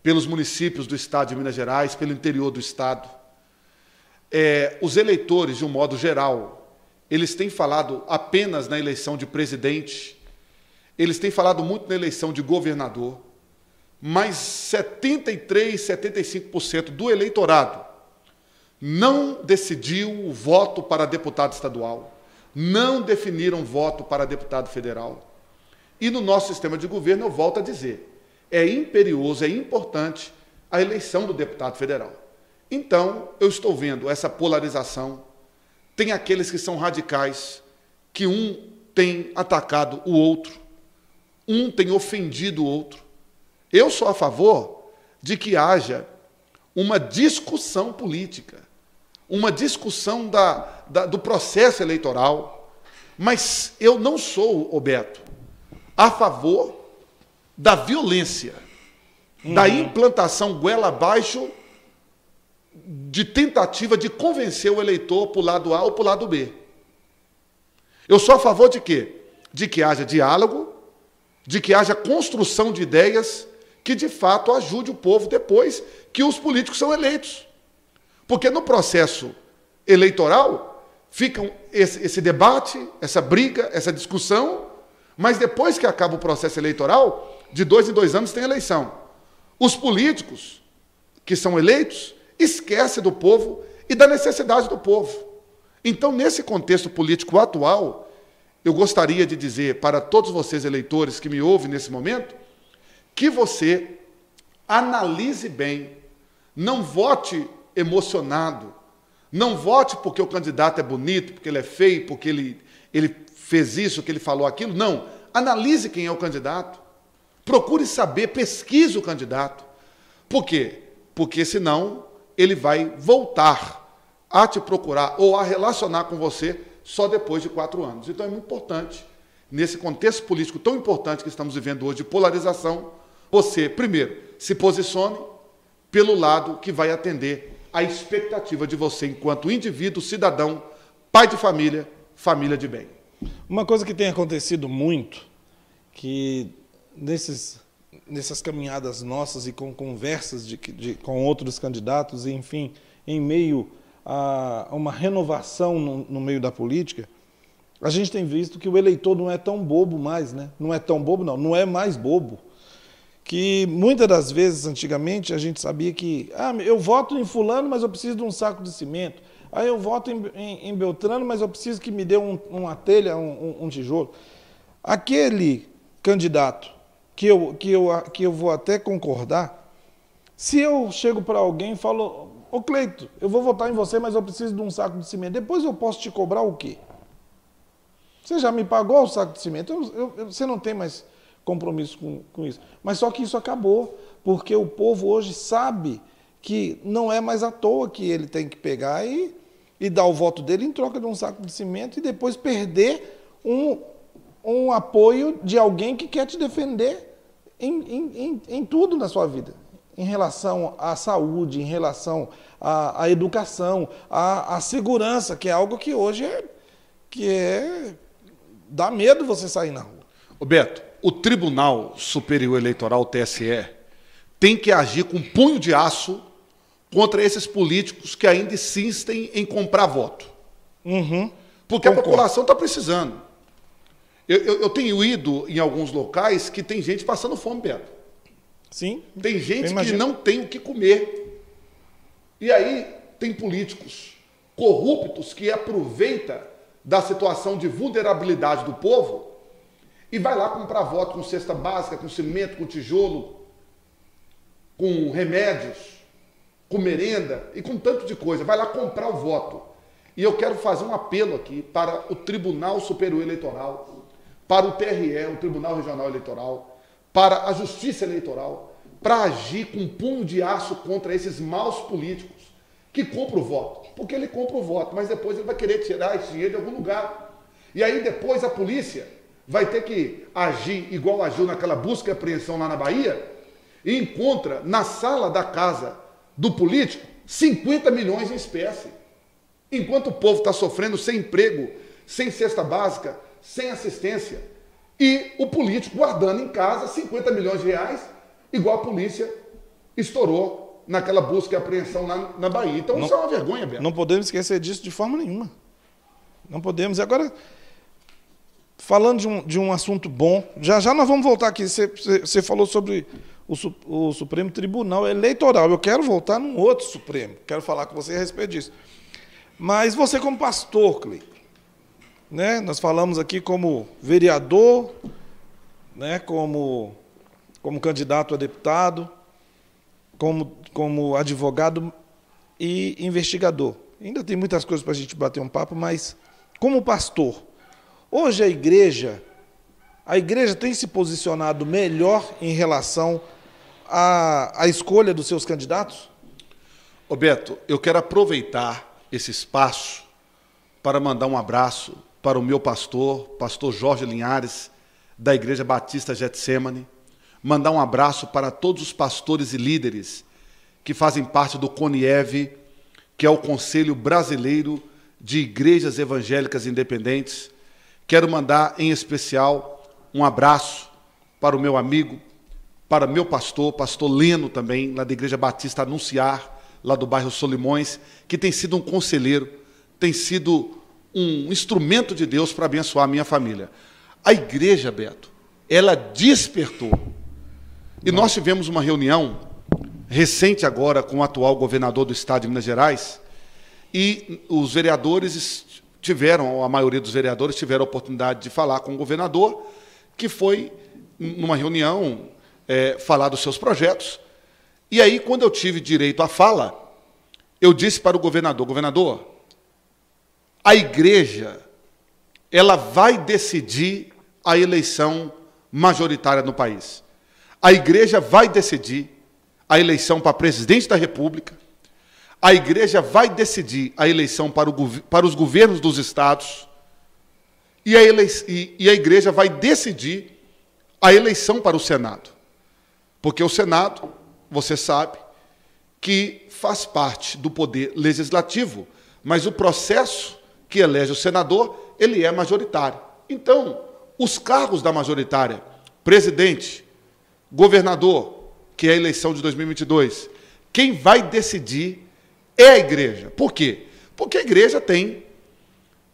pelos municípios do estado de Minas Gerais, pelo interior do estado. Os eleitores, de um modo geral, eles têm falado apenas na eleição de presidente, eles têm falado muito na eleição de governador, mas 73%, 75% do eleitorado não decidiu o voto para deputado estadual, não definiram voto para deputado federal. E no nosso sistema de governo, eu volto a dizer, é imperioso, é importante a eleição do deputado federal. Então, eu estou vendo essa polarização. Tem aqueles que são radicais, que um tem atacado o outro, um tem ofendido o outro. Eu sou a favor de que haja uma discussão política, uma discussão do processo eleitoral, mas eu não sou, Roberto, a favor da violência, da implantação goela abaixo de tentativa de convencer o eleitor para o lado A ou para o lado B. Eu sou a favor de quê? De que haja diálogo, de que haja construção de ideias que, de fato, ajude o povo depois que os políticos são eleitos. Porque no processo eleitoral fica esse debate, essa briga, essa discussão, mas depois que acaba o processo eleitoral, de 2 em 2 anos tem eleição. Os políticos que são eleitos esquecem do povo e da necessidade do povo. Então, nesse contexto político atual, eu gostaria de dizer para todos vocês, eleitores, que me ouvem nesse momento, que você analise bem, não vote emocionado, não vote porque o candidato é bonito, porque ele é feio, porque ele fez isso, que ele falou aquilo. Não, analise quem é o candidato, procure saber, pesquise o candidato. Por quê? Porque senão ele vai voltar a te procurar ou a relacionar com você só depois de 4 anos. Então é muito importante, nesse contexto político tão importante que estamos vivendo hoje, de polarização, você, primeiro, se posicione pelo lado que vai atender a expectativa de você enquanto indivíduo, cidadão, pai de família, família de bem. Uma coisa que tem acontecido muito, que nessas caminhadas nossas e com conversas com outros candidatos, enfim, em meio a uma renovação no meio da política, a gente tem visto que o eleitor não é tão bobo mais, né? Não é tão bobo, não é mais bobo. Que muitas das vezes, antigamente, a gente sabia que eu voto em fulano, mas eu preciso de um saco de cimento. Aí eu voto em Beltrano, mas eu preciso que me dê uma telha, um tijolo. Aquele candidato que eu vou até concordar, se eu chego para alguém e falo, ô Cleito, eu vou votar em você, mas eu preciso de um saco de cimento, depois eu posso te cobrar o quê? Você já me pagou o saco de cimento, você não tem mais compromisso com isso. Mas só que isso acabou, porque o povo hoje sabe que não é mais à toa que ele tem que pegar e dar o voto dele em troca de um saco de cimento e depois perder um apoio de alguém que quer te defender em tudo na sua vida. Em relação à saúde, em relação à educação, à segurança, que é algo que hoje dá medo você sair na rua. Roberto, o Tribunal Superior Eleitoral, TSE, tem que agir com punho de aço contra esses políticos que ainda insistem em comprar voto. Porque a população está precisando. Eu tenho ido em alguns locais que tem gente passando fome, Beto. Sim. Tem gente que não tem o que comer. E aí tem políticos corruptos que aproveitam da situação de vulnerabilidade do povo e vai lá comprar voto com cesta básica, com cimento, com tijolo, com remédios, com merenda e com tanto de coisa. Vai lá comprar o voto. E eu quero fazer um apelo aqui para o Tribunal Superior Eleitoral, para o TRE, o Tribunal Regional Eleitoral, para a Justiça Eleitoral, para agir com punho de aço contra esses maus políticos que compram o voto. Porque ele compra o voto, mas depois ele vai querer tirar esse dinheiro de algum lugar. E aí depois a polícia vai ter que agir igual agiu naquela busca e apreensão lá na Bahia e encontra na sala da casa do político 50 milhões em espécie. Enquanto o povo está sofrendo sem emprego, sem cesta básica, sem assistência, e o político guardando em casa 50 milhões de reais, igual a polícia estourou naquela busca e apreensão lá na Bahia. Então isso é uma vergonha, Beto. Não podemos esquecer disso de forma nenhuma. Não podemos. Agora, falando de um assunto bom, já nós vamos voltar aqui. Você falou sobre o Supremo Tribunal Eleitoral. Eu quero voltar num outro Supremo. Quero falar com você a respeito disso. Mas você como pastor, Cleito, né? Nós falamos aqui como vereador, né? como candidato a deputado, como advogado e investigador. Ainda tem muitas coisas para a gente bater um papo, mas como pastor, hoje a igreja tem se posicionado melhor em relação à escolha dos seus candidatos? Roberto, eu quero aproveitar esse espaço para mandar um abraço para o meu pastor, pastor Jorge Linhares, da Igreja Batista Getsemane, mandar um abraço para todos os pastores e líderes que fazem parte do CONIEV, que é o Conselho Brasileiro de Igrejas Evangélicas Independentes. Quero mandar, em especial, um abraço para o meu amigo, para meu pastor Leno também, lá da Igreja Batista Anunciar, lá do bairro Solimões, que tem sido um conselheiro, tem sido um instrumento de Deus para abençoar a minha família. A igreja, Beto, ela despertou. E nós tivemos uma reunião recente agora com o atual governador do estado de Minas Gerais, e os vereadores tiveram, a maioria dos vereadores tiveram a oportunidade de falar com o governador, que foi, numa reunião, falar dos seus projetos. E aí, quando eu tive direito à fala, eu disse para o governador: governador, a igreja, ela vai decidir a eleição majoritária no país. A igreja vai decidir a eleição para presidente da República. A igreja vai decidir a eleição para os governos dos estados. E a igreja vai decidir a eleição para o Senado. Porque o Senado, você sabe, que faz parte do poder legislativo, mas o processo que elege o senador, ele é majoritário. Então, os cargos da majoritária, presidente, governador, que é a eleição de 2022, quem vai decidir é a igreja. Por quê? Porque a igreja tem,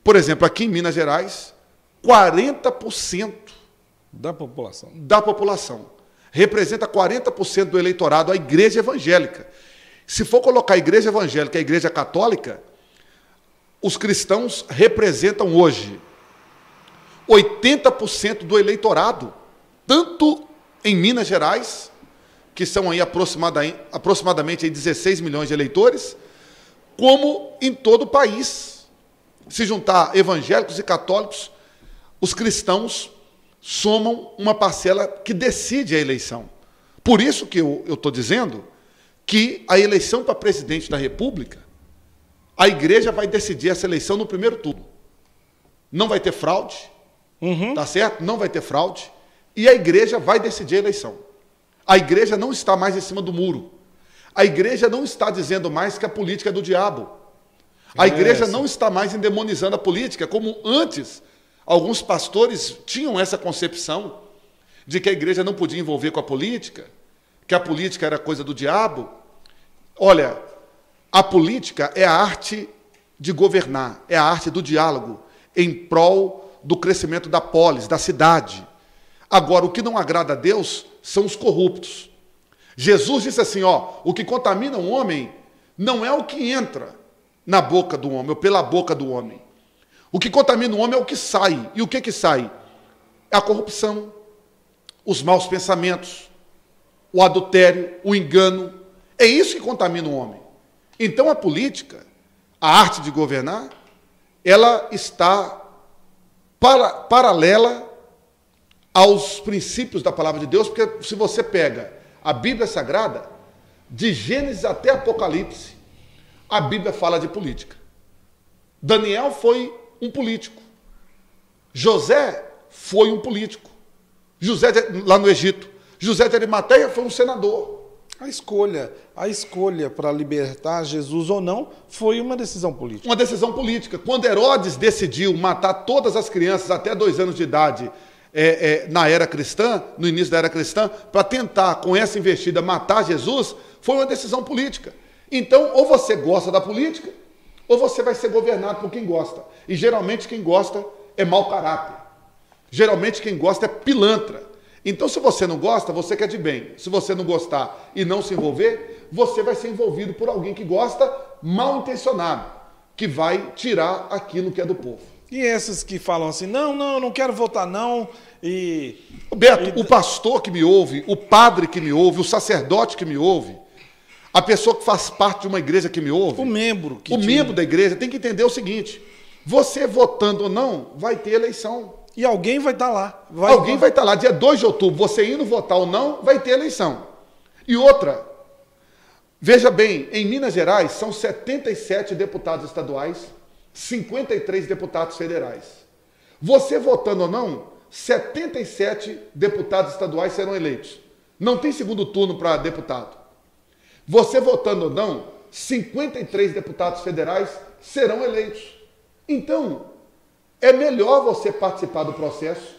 por exemplo, aqui em Minas Gerais, 40% da população. Representa 40% do eleitorado, a igreja evangélica. Se for colocar a igreja evangélica e a igreja católica, os cristãos representam hoje 80% do eleitorado, tanto em Minas Gerais, que são aí aproximadamente aí 16 milhões de eleitores, como em todo o país. Se juntar evangélicos e católicos, os cristãos somam uma parcela que decide a eleição. Por isso que eu estou dizendo que a eleição para presidente da República, a igreja vai decidir essa eleição no primeiro turno. Não vai ter fraude, tá certo? Não vai ter fraude. E a igreja vai decidir a eleição. A igreja não está mais em cima do muro. A igreja não está dizendo mais que a política é do diabo. A igreja não está mais endemonizando a política, como antes alguns pastores tinham essa concepção de que a igreja não podia envolver com a política, que a política era coisa do diabo. Olha, a política é a arte de governar, é a arte do diálogo em prol do crescimento da polis, da cidade. Agora, o que não agrada a Deus são os corruptos. Jesus disse assim, o que contamina um homem não é o que entra na boca do homem, ou pela boca do homem. O que contamina o homem é o que sai. E o que sai? É a corrupção, os maus pensamentos, o adultério, o engano. É isso que contamina o homem. Então a política, a arte de governar, ela está paralela aos princípios da palavra de Deus, porque se você pega a Bíblia Sagrada, de Gênesis até Apocalipse, a Bíblia fala de política. Daniel foi um político. José foi um político. José, lá no Egito. José de Arimateia foi um senador. A escolha para libertar Jesus ou não foi uma decisão política. Uma decisão política. Quando Herodes decidiu matar todas as crianças até 2 anos de idade na era cristã, no início da era cristã, para tentar, com essa investida, matar Jesus, foi uma decisão política. Então, ou você gosta da política, ou você vai ser governado por quem gosta. E geralmente quem gosta é mau caráter. Geralmente quem gosta é pilantra. Então, se você não gosta, você quer de bem. Se você não gostar e não se envolver, você vai ser envolvido por alguém que gosta, mal intencionado, que vai tirar aquilo que é do povo. E esses que falam assim, não, não quero votar não, Beto, o pastor que me ouve, o padre que me ouve, o sacerdote que me ouve, a pessoa que faz parte de uma igreja que me ouve, o membro da igreja tem que entender o seguinte: você votando ou não, vai ter eleição. E alguém vai estar lá. Alguém vai estar lá, dia 2 de outubro, você indo votar ou não, vai ter eleição. E outra, Veja bem, em Minas Gerais são 77 deputados estaduais, 53 deputados federais. Você votando ou não, 77 deputados estaduais serão eleitos. Não tem segundo turno para deputado. Você votando ou não, 53 deputados federais serão eleitos. Então, é melhor você participar do processo,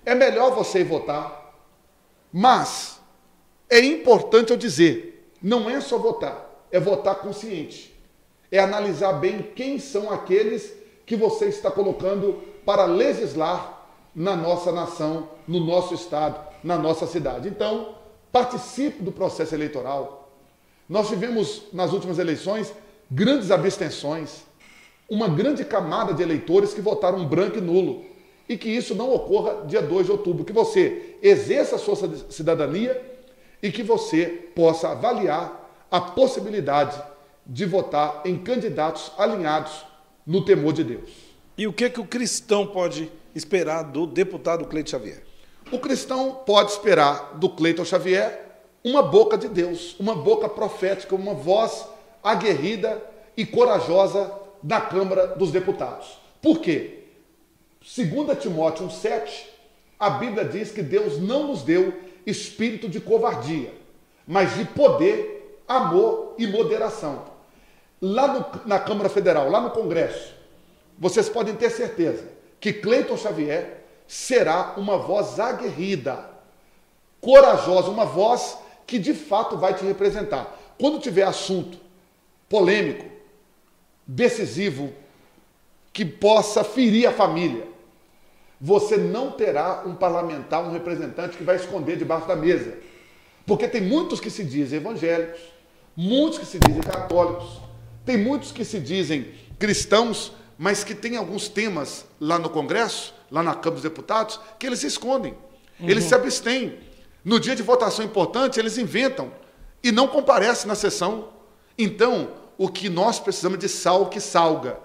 é melhor você ir votar, mas é importante eu dizer, não é só votar, é votar consciente. É analisar bem quem são aqueles que você está colocando para legislar na nossa nação, no nosso estado, na nossa cidade. Então, participe do processo eleitoral. Nós tivemos, nas últimas eleições, grandes abstenções, uma grande camada de eleitores que votaram branco e nulo. E que isso não ocorra dia 2 de outubro, que você exerça a sua cidadania e que você possa avaliar a possibilidade de votar em candidatos alinhados no temor de Deus. E o que o cristão pode esperar do deputado Cleiton Xavier? O cristão pode esperar do Cleiton Xavier uma boca de Deus, uma boca profética, uma voz aguerrida e corajosa da Câmara dos Deputados. Por quê? 2 Timóteo 1,7, a Bíblia diz que Deus não nos deu espírito de covardia, mas de poder, amor e moderação. Lá na Câmara Federal, lá no Congresso, vocês podem ter certeza que Cleiton Xavier será uma voz aguerrida, corajosa, uma voz que de fato vai te representar. Quando tiver assunto polêmico, decisivo, que possa ferir a família, você não terá um parlamentar, um representante que vai esconder debaixo da mesa. Porque tem muitos que se dizem evangélicos, muitos que se dizem católicos, tem muitos que se dizem cristãos, mas que tem alguns temas lá no Congresso, lá na Câmara dos Deputados, que eles se escondem, eles se abstêm. No dia de votação importante, eles inventam e não comparecem na sessão. Então, o que nós precisamos é de sal que salga,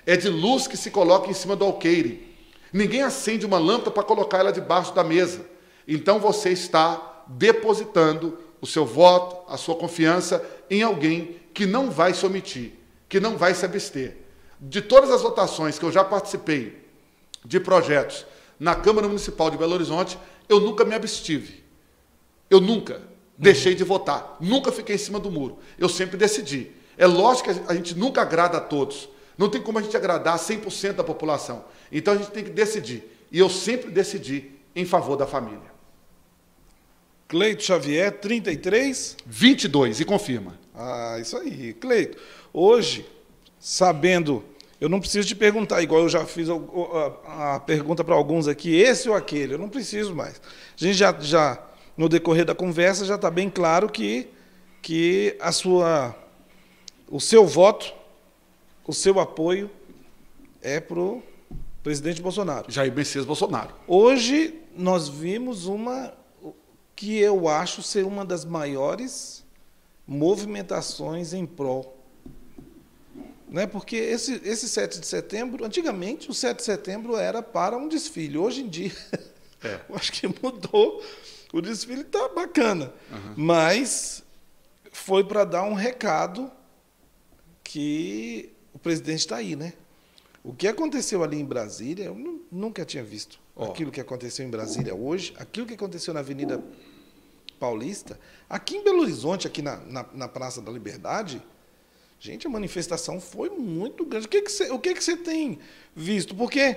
é de luz que se coloca em cima do alqueire. Ninguém acende uma lâmpada para colocar ela debaixo da mesa. Então você está depositando o seu voto, a sua confiança em alguém que não vai se omitir, que não vai se abster. De todas as votações que eu já participei de projetos na Câmara Municipal de Belo Horizonte, eu nunca me abstive. Eu nunca deixei de votar. Nunca fiquei em cima do muro. Eu sempre decidi. É lógico que a gente nunca agrada a todos. Não tem como a gente agradar 100% da população. Então a gente tem que decidir. E eu sempre decidi em favor da família. Cleiton Xavier, 33? 22, e confirma. Ah, isso aí. Cleiton, hoje, sabendo, eu não preciso te perguntar, igual eu já fiz a pergunta para alguns aqui, esse ou aquele, eu não preciso mais. A gente já no decorrer da conversa, já está bem claro que o seu voto, o seu apoio é para o presidente Bolsonaro. Jair Messias Bolsonaro. Hoje nós vimos uma que eu acho ser uma das maiores movimentações em prol. Né? Porque esse 7 de setembro, antigamente o 7 de setembro era para um desfile. Hoje em dia, eu acho que mudou. O desfile está bacana, mas foi para dar um recado que o presidente está aí, né? O que aconteceu ali em Brasília, eu nunca tinha visto. Aquilo que aconteceu em Brasília hoje, aquilo que aconteceu na Avenida Paulista, aqui em Belo Horizonte, aqui na Praça da Liberdade, gente, a manifestação foi muito grande. O que você tem visto? Porque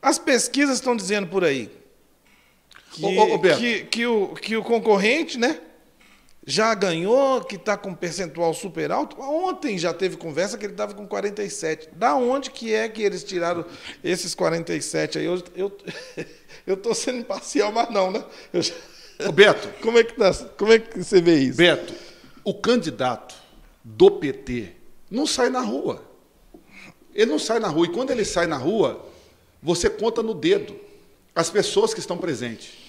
as pesquisas estão dizendo por aí que o concorrente, né, já ganhou, que está com um percentual super alto. Ontem já teve conversa que ele estava com 47. Da onde que é que eles tiraram esses 47 aí? Eu estou sendo imparcial, mas não, né? Ô Beto, como é que você vê isso? Beto, o candidato do PT não sai na rua. Ele não sai na rua. E quando ele sai na rua, você conta no dedo as pessoas que estão presentes.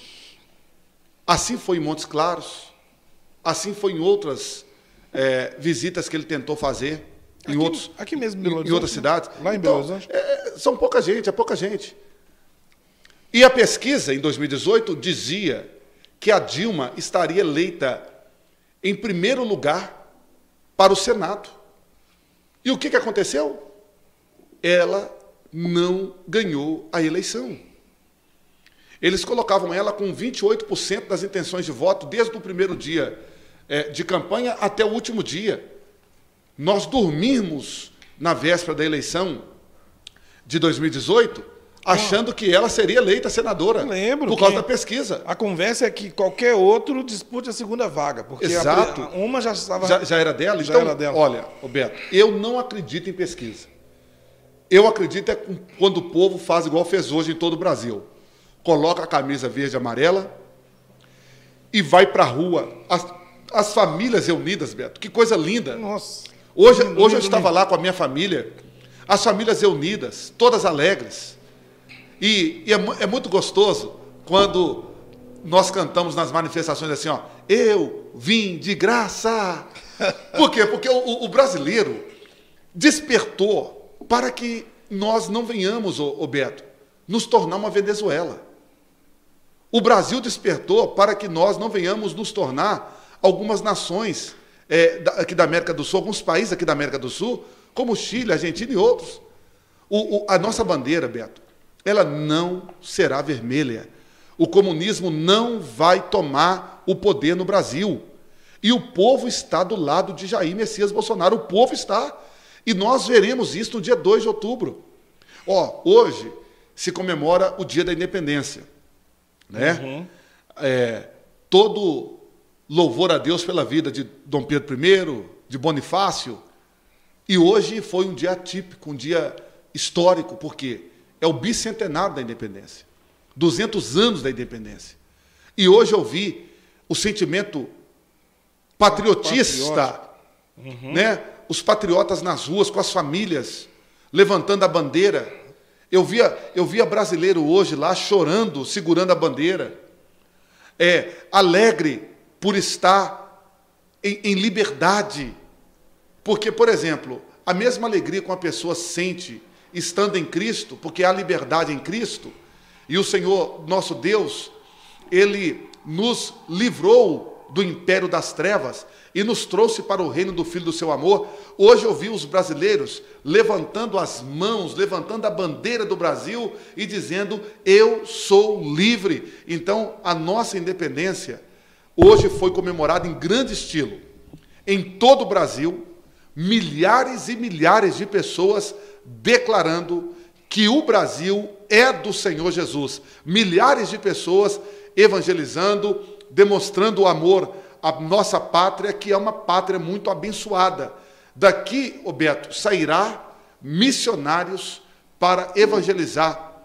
Assim foi em Montes Claros. Assim foi em outras visitas que ele tentou fazer aqui mesmo, em outras cidades. Lá em Belo Horizonte. São pouca gente, é pouca gente. E a pesquisa, em 2018, dizia que a Dilma estaria eleita em primeiro lugar para o Senado. E o que aconteceu? Ela não ganhou a eleição. Eles colocavam ela com 28% das intenções de voto desde o primeiro dia de campanha até o último dia. Nós dormimos na véspera da eleição de 2018, achando que ela seria eleita senadora. Lembro. Por causa da pesquisa. A conversa é que qualquer outro dispute a segunda vaga, porque Exato. Uma já estava... Já era dela? Já então, era dela. Olha, Roberto, eu não acredito em pesquisa. Eu acredito quando o povo faz igual fez hoje em todo o Brasil. Coloca a camisa verde e amarela e vai para a rua. As famílias reunidas, Beto, que coisa linda. Nossa. Hoje eu estava lá com a minha família, as famílias reunidas, todas alegres. E é muito gostoso quando nós cantamos nas manifestações assim, ó, eu vim de graça. Por quê? Porque o brasileiro despertou para que nós não venhamos, Beto, nos tornar uma Venezuela. O Brasil despertou para que nós não venhamos nos tornar algumas nações aqui da América do Sul, alguns países aqui da América do Sul, como Chile, Argentina e outros. A nossa bandeira, Beto, ela não será vermelha. O comunismo não vai tomar o poder no Brasil. E o povo está do lado de Jair Messias Bolsonaro. O povo está. E nós veremos isso no dia 2 de outubro. Hoje se comemora o Dia da Independência. Né? Uhum. Todo louvor a Deus pela vida de Dom Pedro I, de Bonifácio. E hoje foi um dia atípico, um dia histórico, porque é o bicentenário da independência. 200 anos da independência. E hoje eu vi o sentimento patriotista, Uhum. né? Os patriotas nas ruas, com as famílias, levantando a bandeira. Eu via brasileiro hoje lá chorando, segurando a bandeira, alegre por estar em liberdade. Porque, por exemplo, a mesma alegria que uma pessoa sente estando em Cristo, porque há liberdade em Cristo, e o Senhor, nosso Deus, Ele nos livrou do império das trevas e nos trouxe para o reino do Filho do seu amor. Hoje eu vi os brasileiros levantando as mãos, levantando a bandeira do Brasil e dizendo, eu sou livre. Então, a nossa independência hoje foi comemorada em grande estilo. Em todo o Brasil, milhares e milhares de pessoas declarando que o Brasil é do Senhor Jesus. Milhares de pessoas evangelizando, demonstrando o amor à nossa pátria, que é uma pátria muito abençoada. Daqui, Beto, sairá missionários para evangelizar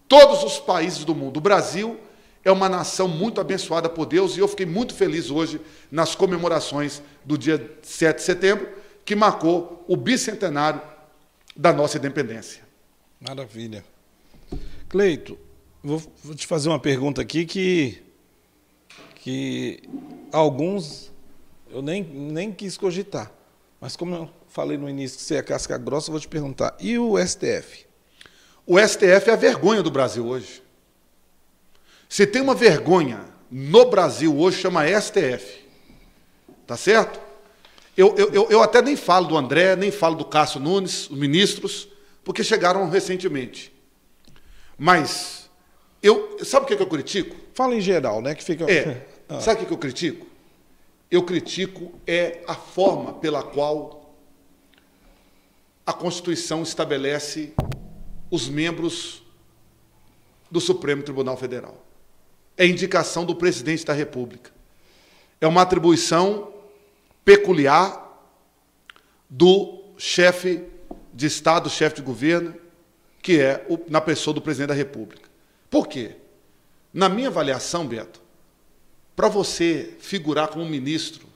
todos os países do mundo. O Brasil é uma nação muito abençoada por Deus e eu fiquei muito feliz hoje nas comemorações do dia 7 de setembro, que marcou o bicentenário da nossa independência. Maravilha. Cleito, vou te fazer uma pergunta aqui que alguns eu nem quis cogitar. Mas como eu falei no início que você é casca grossa, eu vou te perguntar. E o STF? O STF é a vergonha do Brasil hoje. Se tem uma vergonha no Brasil hoje, chama STF. Tá certo? Eu até nem falo do André, nem falo do Cássio Nunes, os ministros, porque chegaram recentemente. Mas, sabe o que eu critico? Fala em geral, né? Que fica... Sabe o que eu critico? Eu critico a forma pela qual a Constituição estabelece os membros do Supremo Tribunal Federal. É indicação do presidente da República. É uma atribuição peculiar do chefe de Estado, chefe de governo, que é na pessoa do presidente da República. Por quê? Na minha avaliação, Beto, para você figurar como ministro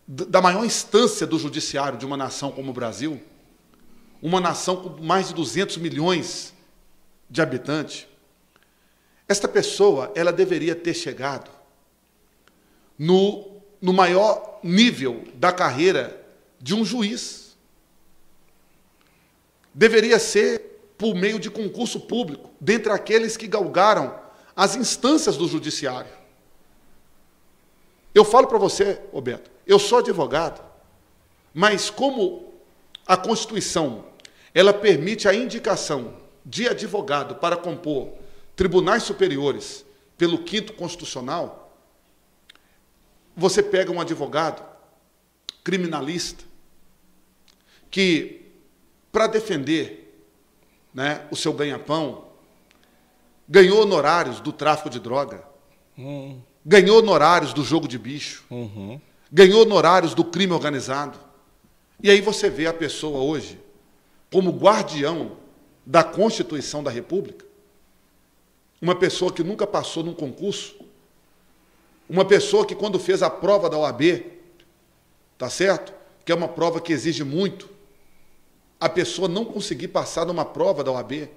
da maior instância do judiciário de uma nação como o Brasil, uma nação com mais de 200 milhões de habitantes, esta pessoa ela deveria ter chegado no maior nível da carreira de um juiz. Deveria ser por meio de concurso público, dentre aqueles que galgaram as instâncias do judiciário. Eu falo para você, Roberto, eu sou advogado, mas como a Constituição ela permite a indicação de advogado para compor tribunais superiores pelo 5º Constitucional, você pega um advogado criminalista que, para defender, né, o seu ganha-pão, ganhou honorários do tráfico de droga, ganhou honorários do jogo de bicho, ganhou honorários do crime organizado. E aí você vê a pessoa hoje como guardião da Constituição da República, uma pessoa que nunca passou num concurso, uma pessoa que quando fez a prova da OAB, tá certo? Que é uma prova que exige muito, a pessoa não conseguir passar numa prova da OAB,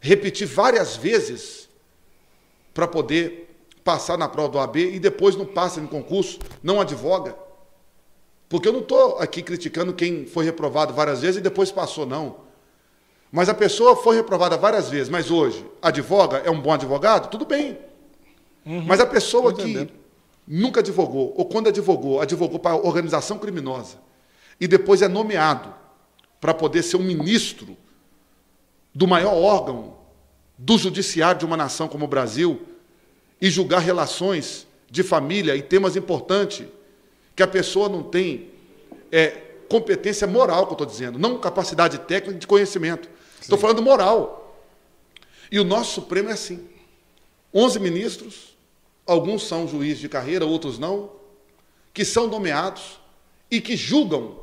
repetir várias vezes para poder passar na prova da OAB e depois não passa no concurso, não advoga. Porque eu não estou aqui criticando quem foi reprovado várias vezes e depois passou, não. Mas a pessoa foi reprovada várias vezes, mas hoje advoga, é um bom advogado, tudo bem. Mas a pessoa que nunca advogou, ou quando advogou para organização criminosa, e depois é nomeado para poder ser um ministro do maior órgão do judiciário de uma nação como o Brasil e julgar relações de família e temas importantes que a pessoa não tem competência moral, que eu estou dizendo, não capacidade técnica de conhecimento. Estou falando moral. E o nosso Supremo é assim. 11 ministros, alguns são juízes de carreira, outros não, que são nomeados e que julgam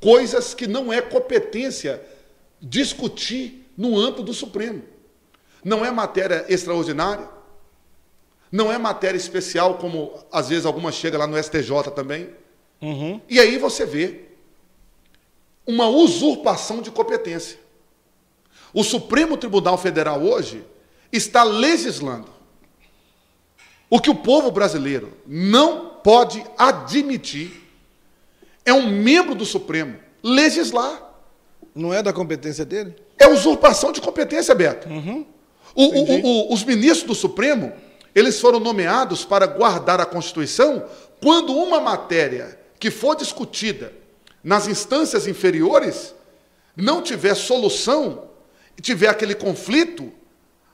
coisas que não é competência discutir no âmbito do Supremo. Não é matéria extraordinária, não é matéria especial, como às vezes algumas chegam lá no STJ também. E aí você vê uma usurpação de competência. O Supremo Tribunal Federal hoje está legislando o que o povo brasileiro não pode admitir é um membro do Supremo legislar. Não é da competência dele? É usurpação de competência, Beto. Os ministros do Supremo, eles foram nomeados para guardar a Constituição quando uma matéria que for discutida nas instâncias inferiores não tiver solução, tiver aquele conflito,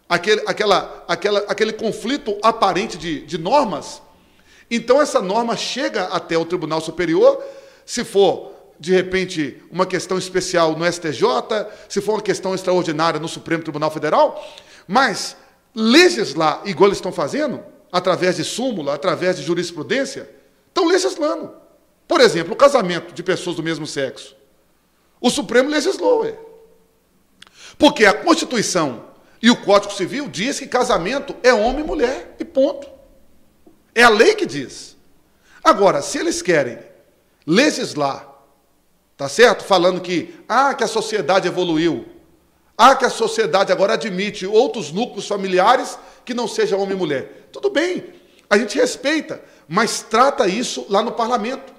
aquele conflito aparente de normas, então essa norma chega até o Tribunal Superior, se for, de repente, uma questão especial no STJ, se for uma questão extraordinária no Supremo Tribunal Federal, mas legislar, igual eles estão fazendo, através de súmula, através de jurisprudência, estão legislando. Por exemplo, o casamento de pessoas do mesmo sexo. O Supremo legislou, porque a Constituição e o Código Civil diz que casamento é homem e mulher, e ponto. É a lei que diz. Agora, se eles querem legislar, tá certo? Falando que a sociedade evoluiu, que a sociedade agora admite outros núcleos familiares que não sejam homem e mulher. Tudo bem, a gente respeita, mas trata isso lá no parlamento.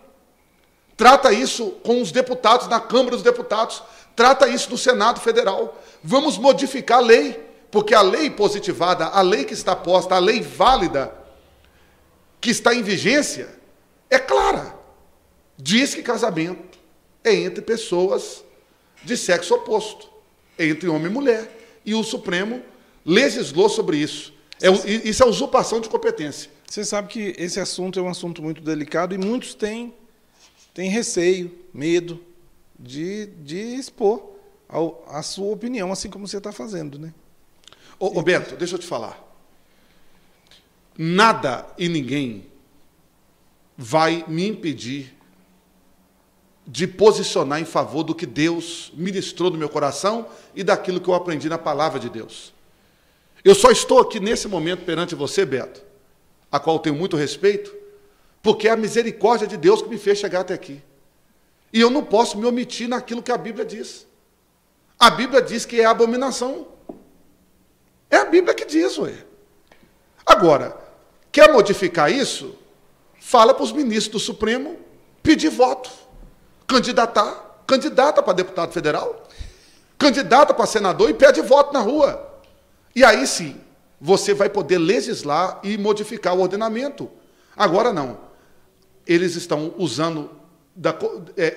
Trata isso com os deputados, na Câmara dos Deputados. Trata isso no Senado Federal. Vamos modificar a lei, porque a lei positivada, a lei que está posta, a lei válida, que está em vigência, é clara. Diz que casamento é entre pessoas de sexo oposto, entre homem e mulher. E o Supremo legislou sobre isso. Isso é usurpação de competência. Você sabe que esse assunto é um assunto muito delicado e muitos têm receio, medo de expor a sua opinião, assim como você está fazendo, né? Ô Beto, deixa eu te falar. Nada e ninguém vai me impedir de posicionar em favor do que Deus ministrou no meu coração e daquilo que eu aprendi na palavra de Deus. Eu só estou aqui nesse momento perante você, Beto, a qual eu tenho muito respeito, porque é a misericórdia de Deus que me fez chegar até aqui. E eu não posso me omitir naquilo que a Bíblia diz. A Bíblia diz que é abominação. É a Bíblia que diz, ué. Agora, quer modificar isso? Fala para os ministros do Supremo pedir voto. Candidata para deputado federal, candidata para senador e pede voto na rua. E aí sim, você vai poder legislar e modificar o ordenamento. Agora não. eles estão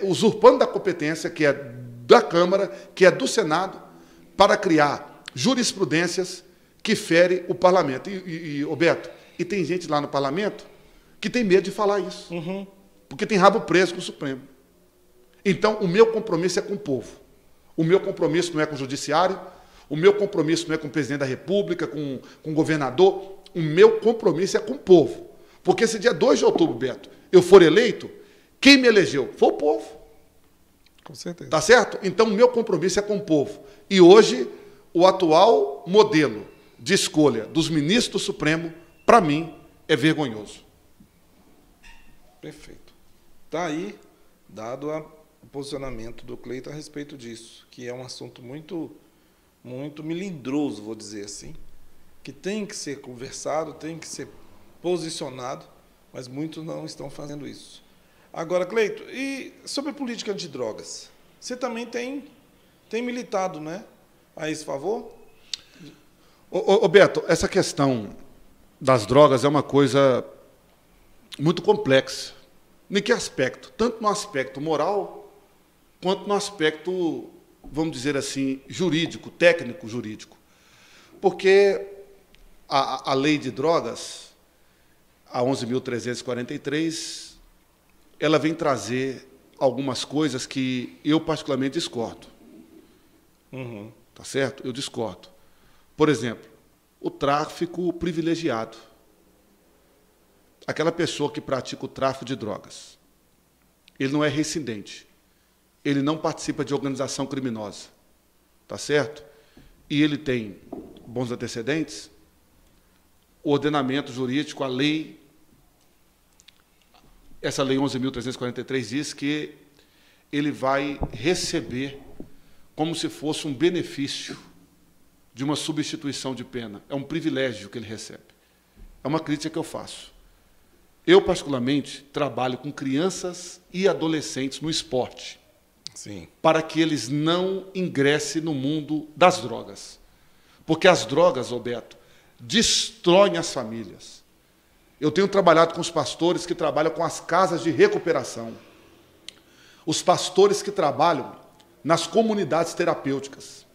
usurpando da competência que é da Câmara, que é do Senado, para criar jurisprudências que ferem o parlamento. Roberto, e tem gente lá no parlamento que tem medo de falar isso, porque tem rabo preso com o Supremo. Então, o meu compromisso é com o povo. O meu compromisso não é com o judiciário, o meu compromisso não é com o presidente da República, com o governador, o meu compromisso é com o povo. Porque esse dia 2 de outubro, Beto, eu for eleito, quem me elegeu? Foi o povo. Com certeza. Tá certo? Então, o meu compromisso é com o povo. E hoje, o atual modelo de escolha dos ministros do Supremo, para mim, é vergonhoso. Perfeito. Está aí dado o posicionamento do Cleiton a respeito disso, que é um assunto muito, muito melindroso, vou dizer assim, que tem que ser conversado, tem que ser posicionado, mas muitos não estão fazendo isso. Agora, Cleiton, e sobre a política antidrogas? Você também tem militado, né, a esse favor? Ô Beto, essa questão das drogas é uma coisa muito complexa. Em que aspecto? Tanto no aspecto moral, quanto no aspecto, vamos dizer assim, jurídico, técnico-jurídico. Porque a lei de drogas, a 11.343, ela vem trazer algumas coisas que eu particularmente discordo. Tá certo? Eu discordo. Por exemplo, o tráfico privilegiado. Aquela pessoa que pratica o tráfico de drogas. Ele não é reincidente. Ele não participa de organização criminosa. Tá certo? E ele tem bons antecedentes, o ordenamento jurídico, a lei, essa lei 11.343 diz que ele vai receber como se fosse um benefício de uma substituição de pena. É um privilégio que ele recebe. É uma crítica que eu faço. Eu, particularmente, trabalho com crianças e adolescentes no esporte. Sim. Para que eles não ingressem no mundo das drogas. Porque as drogas, Roberto, destroem as famílias. Eu tenho trabalhado com os pastores que trabalham com as casas de recuperação. Os pastores que trabalham nas comunidades terapêuticas.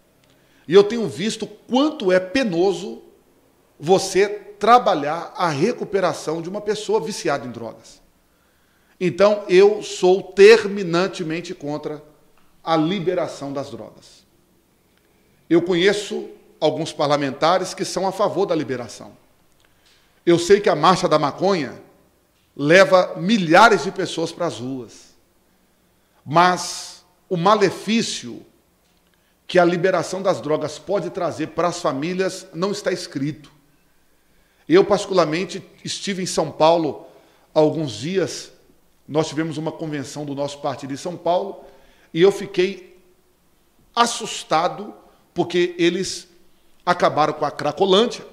E eu tenho visto quanto é penoso você trabalhar a recuperação de uma pessoa viciada em drogas. Então, eu sou terminantemente contra a liberação das drogas. Eu conheço alguns parlamentares que são a favor da liberação. Eu sei que a Marcha da Maconha leva milhares de pessoas para as ruas. Mas o malefício que a liberação das drogas pode trazer para as famílias não está escrito. Eu, particularmente, estive em São Paulo há alguns dias. Nós tivemos uma convenção do nosso partido em São Paulo e eu fiquei assustado porque eles acabaram com a Cracolândia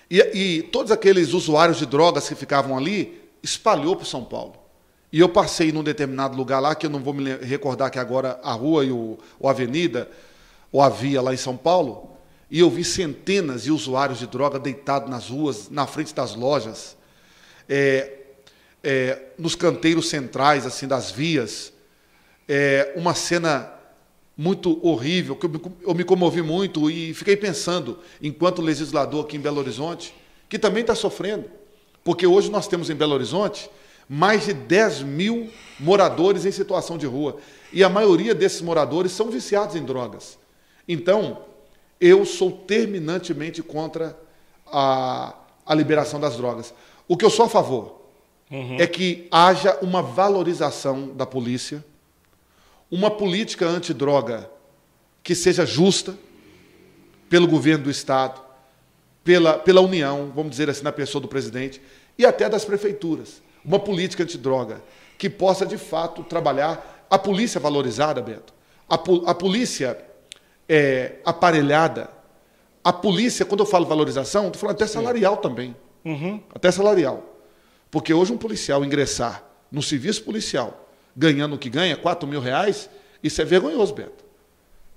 e todos aqueles usuários de drogas que ficavam ali espalhou para São Paulo. E eu passei num determinado lugar lá, que eu não vou me recordar que agora a rua e ou a avenida, ou a via lá em São Paulo, e eu vi centenas de usuários de droga deitados nas ruas, na frente das lojas, nos canteiros centrais assim das vias, uma cena muito horrível, que eu me comovi muito e fiquei pensando, enquanto legislador aqui em Belo Horizonte, que também está sofrendo, porque hoje nós temos em Belo Horizonte mais de 10 mil moradores em situação de rua, e a maioria desses moradores são viciados em drogas. Então, eu sou terminantemente contra a liberação das drogas. O que eu sou a favor é que haja uma valorização da polícia, uma política antidroga que seja justa pelo governo do Estado, pela União, vamos dizer assim, na pessoa do presidente, e até das prefeituras. Uma política antidroga que possa, de fato, trabalhar a polícia valorizada, Beto, a polícia aparelhada, a polícia, quando eu falo valorização, estou falando até salarial também, até salarial. Porque hoje um policial ingressar no serviço policial, ganhando o que ganha, R$4.000, isso é vergonhoso, Beto.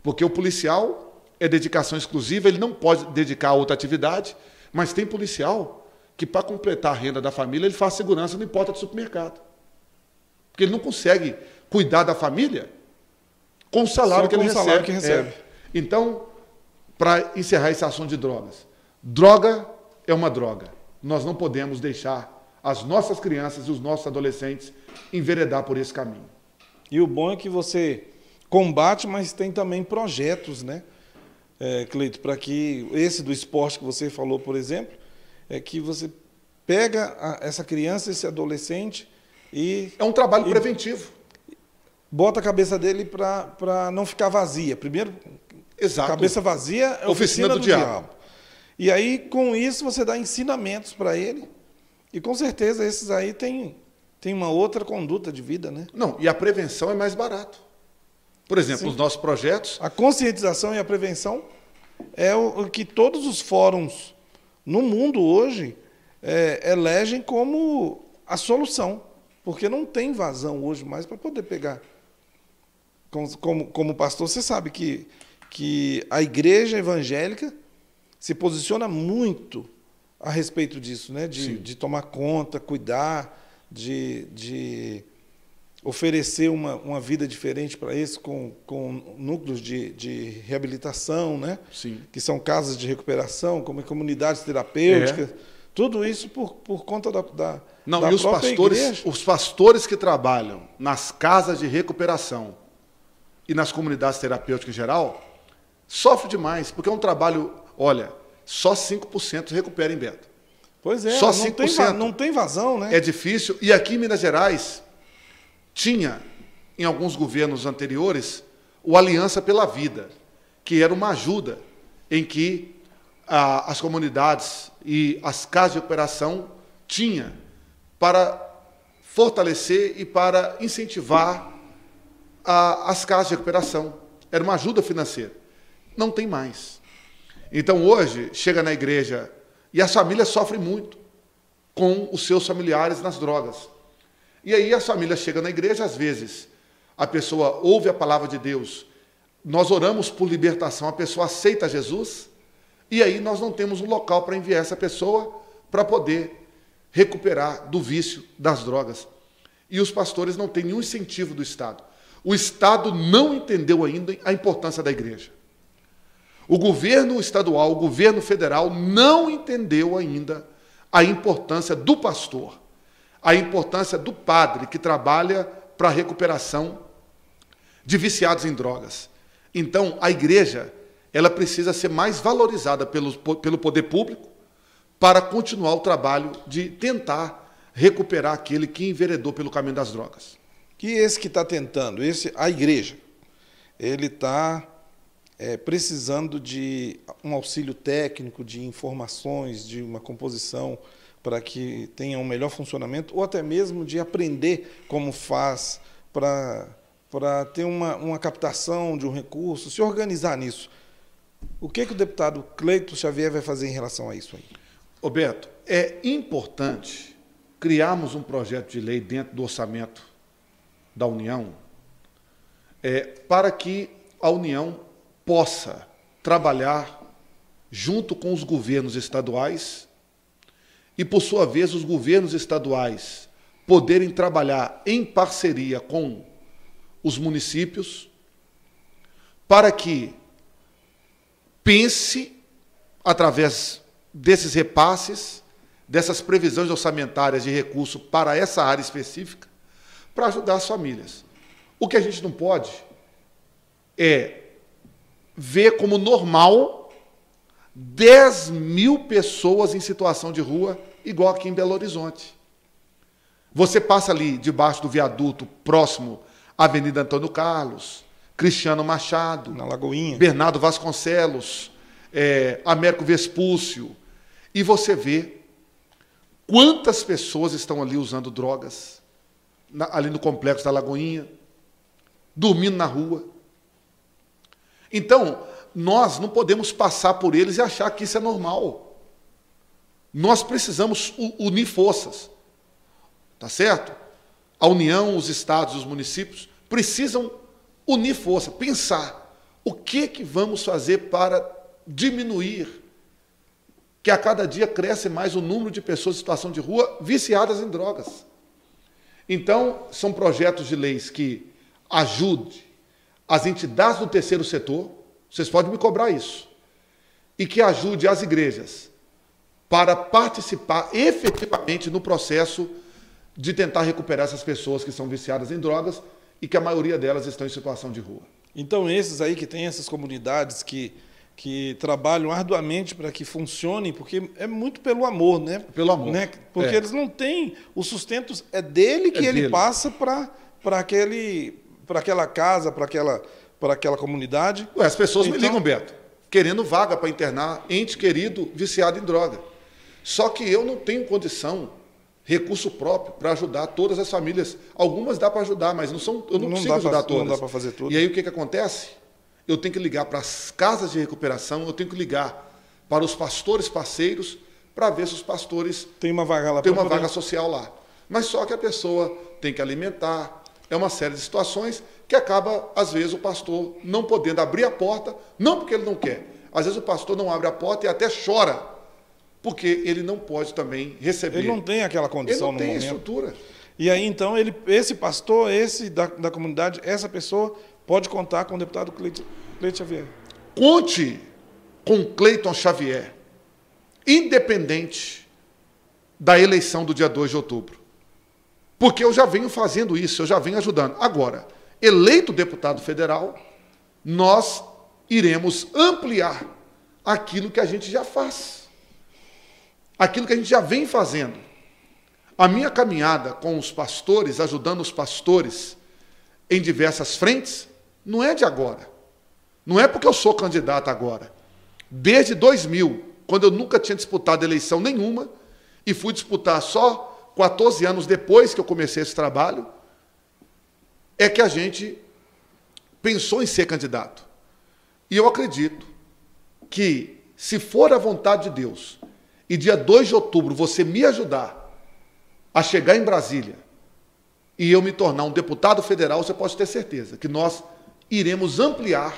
Porque o policial é dedicação exclusiva, ele não pode dedicar a outra atividade, mas tem policial que para completar a renda da família ele faz segurança no porta de supermercado. Porque ele não consegue cuidar da família com o salário que ele recebe. Salário que recebe. Então, para encerrar esse assunto de drogas, droga é uma droga. Nós não podemos deixar as nossas crianças e os nossos adolescentes enveredar por esse caminho. E o bom é que você combate, mas tem também projetos, né, Cleito, para que esse do esporte que você falou, por exemplo, é que você pega essa criança, esse adolescente e... É um trabalho preventivo. Bota a cabeça dele para não ficar vazia. Primeiro, exato. Cabeça vazia é oficina do diabo. E aí, com isso, você dá ensinamentos para ele. E, com certeza, esses aí têm uma outra conduta de vida, né? Não, e a prevenção é mais barato. Por exemplo, Sim. os nossos projetos... A conscientização e a prevenção é o que todos os fóruns no mundo hoje elegem como a solução. Porque não tem vazão hoje mais para poder pegar. Como pastor, você sabe que a igreja evangélica se posiciona muito a respeito disso, né? De tomar conta, cuidar, de oferecer uma vida diferente para isso, com núcleos de reabilitação, né? Sim. Que são casas de recuperação, como comunidades terapêuticas. Tudo isso por conta da Não, e os pastores que trabalham nas casas de recuperação e nas comunidades terapêuticas em geral, sofrem demais, porque é um trabalho, olha, só 5% recupera em Beto. Pois é, só 5%. Não tem vazão, né? É difícil. E aqui em Minas Gerais, tinha, em alguns governos anteriores, o Aliança pela Vida, que era uma ajuda em que as comunidades e as casas de recuperação tinha para fortalecer e para incentivar as casas de recuperação. Era uma ajuda financeira. Não tem mais. Então, hoje, chega na igreja e as famílias sofrem muito com os seus familiares nas drogas. E aí as famílias chegam na igreja, às vezes, a pessoa ouve a palavra de Deus, nós oramos por libertação, a pessoa aceita Jesus, e aí nós não temos um local para enviar essa pessoa para poder recuperar do vício das drogas. E os pastores não têm nenhum incentivo do Estado. O Estado não entendeu ainda a importância da igreja. O governo estadual, o governo federal não entendeu ainda a importância do pastor, a importância do padre que trabalha para a recuperação de viciados em drogas. Então, a igreja, ela precisa ser mais valorizada pelo poder público para continuar o trabalho de tentar recuperar aquele que enveredou pelo caminho das drogas. Que esse que está tentando, a igreja, ele está precisando de um auxílio técnico, de informações, de uma composição para que tenha um melhor funcionamento, ou até mesmo de aprender como faz para ter uma captação de um recurso, se organizar nisso. O que o deputado Cleito Xavier vai fazer em relação a isso aí? Roberto, é importante criarmos um projeto de lei dentro do orçamento da União para que a União possa trabalhar junto com os governos estaduais e, por sua vez, os governos estaduais poderem trabalhar em parceria com os municípios para que pense, através desses repasses, dessas previsões orçamentárias de recurso para essa área específica, para ajudar as famílias. O que a gente não pode é ver como normal 10 mil pessoas em situação de rua, igual aqui em Belo Horizonte. Você passa ali debaixo do viaduto, próximo à Avenida Antônio Carlos, Cristiano Machado, na Lagoinha, Bernardo Vasconcelos, Américo Vespúcio, e você vê quantas pessoas estão ali usando drogas, ali no complexo da Lagoinha, dormindo na rua. Então, nós não podemos passar por eles e achar que isso é normal. Nós precisamos unir forças, tá certo? A União, os estados, os municípios precisam unir força, pensar o que vamos fazer para diminuir que a cada dia cresce mais o número de pessoas em situação de rua viciadas em drogas. Então, são projetos de leis que ajudem as entidades do terceiro setor, vocês podem me cobrar isso, e que ajude as igrejas para participar efetivamente no processo de tentar recuperar essas pessoas que são viciadas em drogas e que a maioria delas estão em situação de rua. Então, esses aí que têm essas comunidades que trabalham arduamente para que funcionem, porque é muito pelo amor, né? Pelo amor. Né? Porque eles não têm, o sustento é dele que ele passa para aquela casa, para aquela comunidade. Ué, as pessoas me ligam, Beto, querendo vaga para internar ente querido viciado em droga. Só que eu não tenho condição, recurso próprio, para ajudar todas as famílias. Algumas dá para ajudar, mas eu não consigo ajudar todas. Não dá para fazer tudo. E aí o que acontece? Eu tenho que ligar para as casas de recuperação, eu tenho que ligar para os pastores parceiros para ver se os pastores tem uma vaga lá, tem uma vaga social lá. Mas só que a pessoa tem que alimentar, é uma série de situações que acaba, às vezes, o pastor não podendo abrir a porta, não porque ele não quer. Às vezes o pastor não abre a porta e até chora, porque ele não pode também receber. Ele não tem aquela condição no momento. Ele não tem a estrutura. E aí, então, esse pastor, esse da comunidade, essa pessoa pode contar com o deputado Cleiton Xavier. Conte com Cleiton Xavier, independente da eleição do dia 2 de outubro. Porque eu já venho fazendo isso, eu já venho ajudando. Agora, eleito deputado federal, nós iremos ampliar aquilo que a gente já faz. Aquilo que a gente já vem fazendo. A minha caminhada com os pastores, ajudando os pastores em diversas frentes, não é de agora. Não é porque eu sou candidato agora. Desde 2000, quando eu nunca tinha disputado eleição nenhuma, e fui disputar só 14 anos depois que eu comecei esse trabalho, é que a gente pensou em ser candidato. E eu acredito que, se for a vontade de Deus, e dia 2 de outubro você me ajudar a chegar em Brasília e eu me tornar um deputado federal, você pode ter certeza que nós iremos ampliar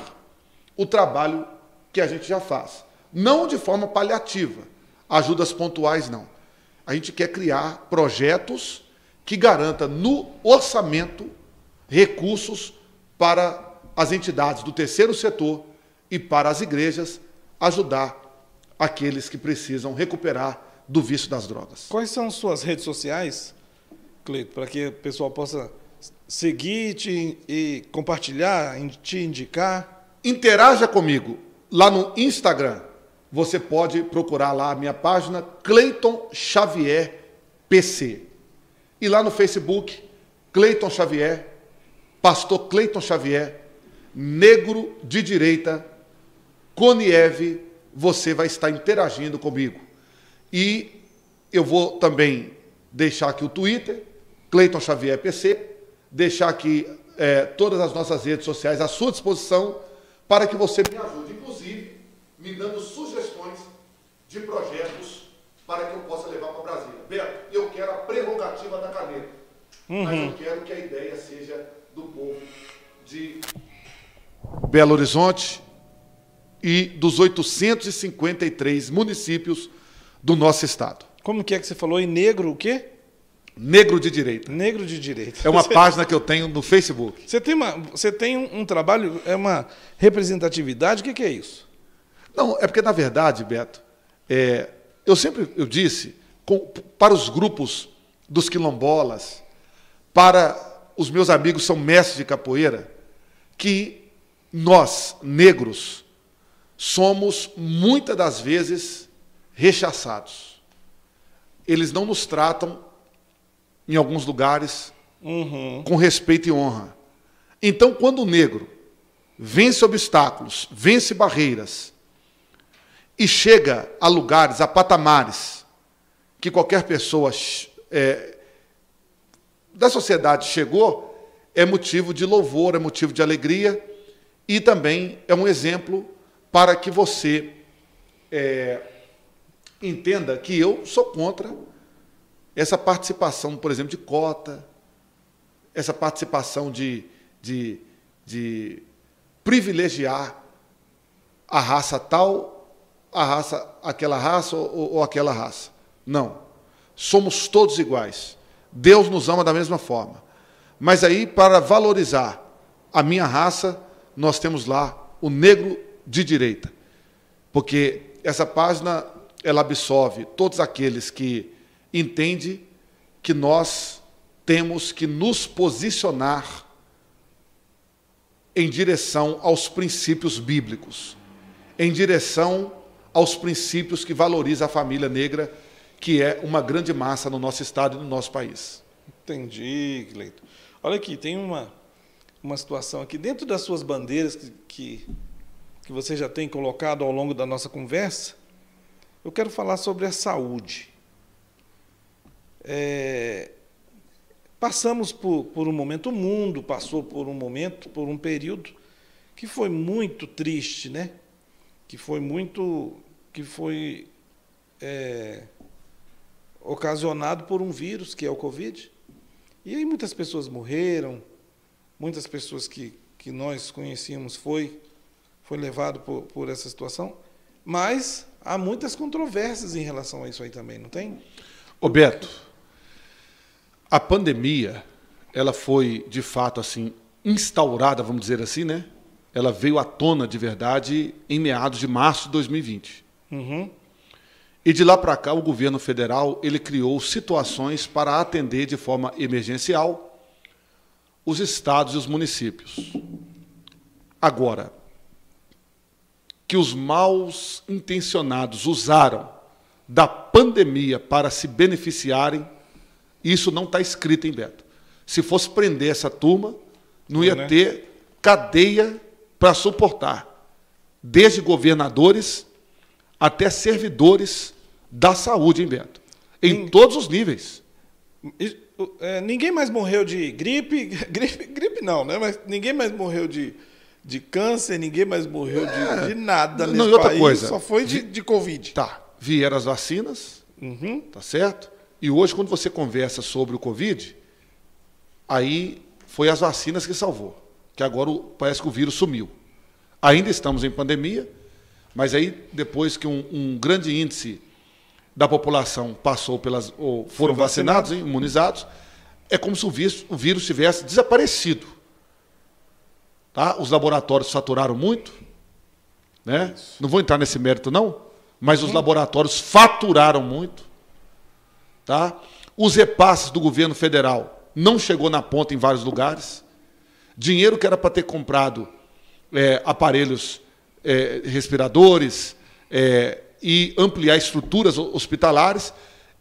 o trabalho que a gente já faz. Não de forma paliativa, ajudas pontuais não. A gente quer criar projetos que garantam no orçamento recursos para as entidades do terceiro setor e para as igrejas ajudar aqueles que precisam recuperar do vício das drogas. Quais são suas redes sociais, Cleiton, para que o pessoal possa seguir e compartilhar, te indicar? Interaja comigo lá no Instagram. Você pode procurar lá a minha página Cleiton Xavier PC. E lá no Facebook, Cleiton Xavier, Pastor Cleiton Xavier, Negro de Direita, Conieve, você vai estar interagindo comigo. E eu vou também deixar aqui o Twitter, Cleiton Xavier PC, deixar aqui todas as nossas redes sociais à sua disposição para que você me ajude, inclusive me dando sugestões de projetos para que eu possa levar para Brasília. Beto, eu quero a prerrogativa da caneta, mas eu quero que a ideia seja do povo de Belo Horizonte e dos 853 municípios do nosso estado. Como que é que você falou em negro o quê? Negro de Direita. Negro de Direita. É uma página que eu tenho no Facebook. Você tem um trabalho, é uma representatividade, o que é isso? Não, é porque, na verdade, Beto, eu disse, para os grupos dos quilombolas, para os meus amigos que são mestres de capoeira, que nós, negros, somos, muitas das vezes, rechaçados. Eles não nos tratam, em alguns lugares, com respeito e honra. Então, quando o negro vence obstáculos, vence barreiras, e chega a lugares, a patamares, que qualquer pessoa da sociedade chegou, é motivo de louvor, é motivo de alegria, e também é um exemplo para que você entenda que eu sou contra essa participação, por exemplo, de cota, essa participação de privilegiar a raça tal aquela raça ou aquela raça. Não. Somos todos iguais. Deus nos ama da mesma forma. Mas aí, para valorizar a minha raça, nós temos lá o negro de direita. Porque essa página, ela absolve todos aqueles que entendem que nós temos que nos posicionar em direção aos princípios bíblicos, em direção aos princípios que valorizam a família negra, que é uma grande massa no nosso estado e no nosso país. Entendi, Cleiton. Olha aqui, tem uma situação aqui, dentro das suas bandeiras que você já tem colocado ao longo da nossa conversa, eu quero falar sobre a saúde. Passamos por um momento, o mundo passou por um momento, por um período que foi muito triste, né? Que foi ocasionado por um vírus, que é o Covid. E aí muitas pessoas morreram, muitas pessoas que nós conhecíamos foi levado por essa situação, mas há muitas controvérsias em relação a isso aí também, não tem? Ô Beto, a pandemia, ela foi, de fato, assim, instaurada, vamos dizer assim, né? Ela veio à tona de verdade em meados de março de 2020. Uhum. E de lá para cá, o governo federal ele criou situações para atender de forma emergencial os estados e os municípios. Agora, que os maus intencionados usaram da pandemia para se beneficiarem, isso não está escrito em Beto. Se fosse prender essa turma, não ia ter cadeia para suportar, desde governadores até servidores da saúde, hein, Beto? Em todos os níveis. Ninguém mais morreu de gripe não, né? Mas ninguém mais morreu de câncer, ninguém mais morreu de nada nesse outra país, coisa, só foi de Covid. Tá, vieram as vacinas, tá certo? E hoje, quando você conversa sobre o Covid, aí foi as vacinas que salvou, que agora parece que o vírus sumiu. Ainda estamos em pandemia, mas aí depois que um grande índice da população passou ou foram vacinados, imunizados, é como se o vírus tivesse desaparecido. Tá? Os laboratórios saturaram muito, né? Não vou entrar nesse mérito não, mas os laboratórios faturaram muito. Tá? Os repasses do governo federal não chegou na ponta em vários lugares. Dinheiro que era para ter comprado aparelhos respiradores e ampliar estruturas hospitalares,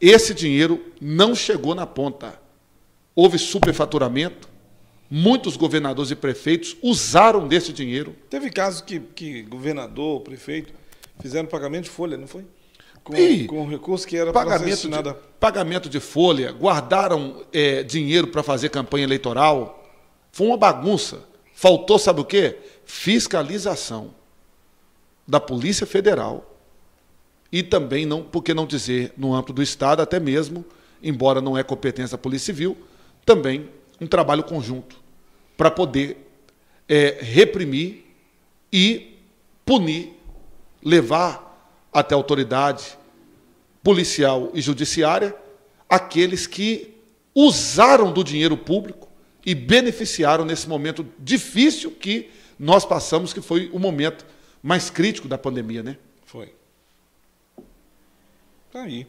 esse dinheiro não chegou na ponta. Houve superfaturamento, muitos governadores e prefeitos usaram desse dinheiro. Teve casos que governador, prefeito, fizeram pagamento de folha, não foi? Com recurso que era pagamento de folha, guardaram dinheiro para fazer campanha eleitoral. Foi uma bagunça. Faltou, sabe o quê? Fiscalização da Polícia Federal. E também, por que não dizer, no âmbito do Estado, até mesmo, embora não é competência da Polícia Civil, também um trabalho conjunto para poder reprimir e punir, levar até a autoridade policial e judiciária aqueles que usaram do dinheiro público e beneficiaram nesse momento difícil que nós passamos, que foi o momento mais crítico da pandemia, né? Foi. Tá aí.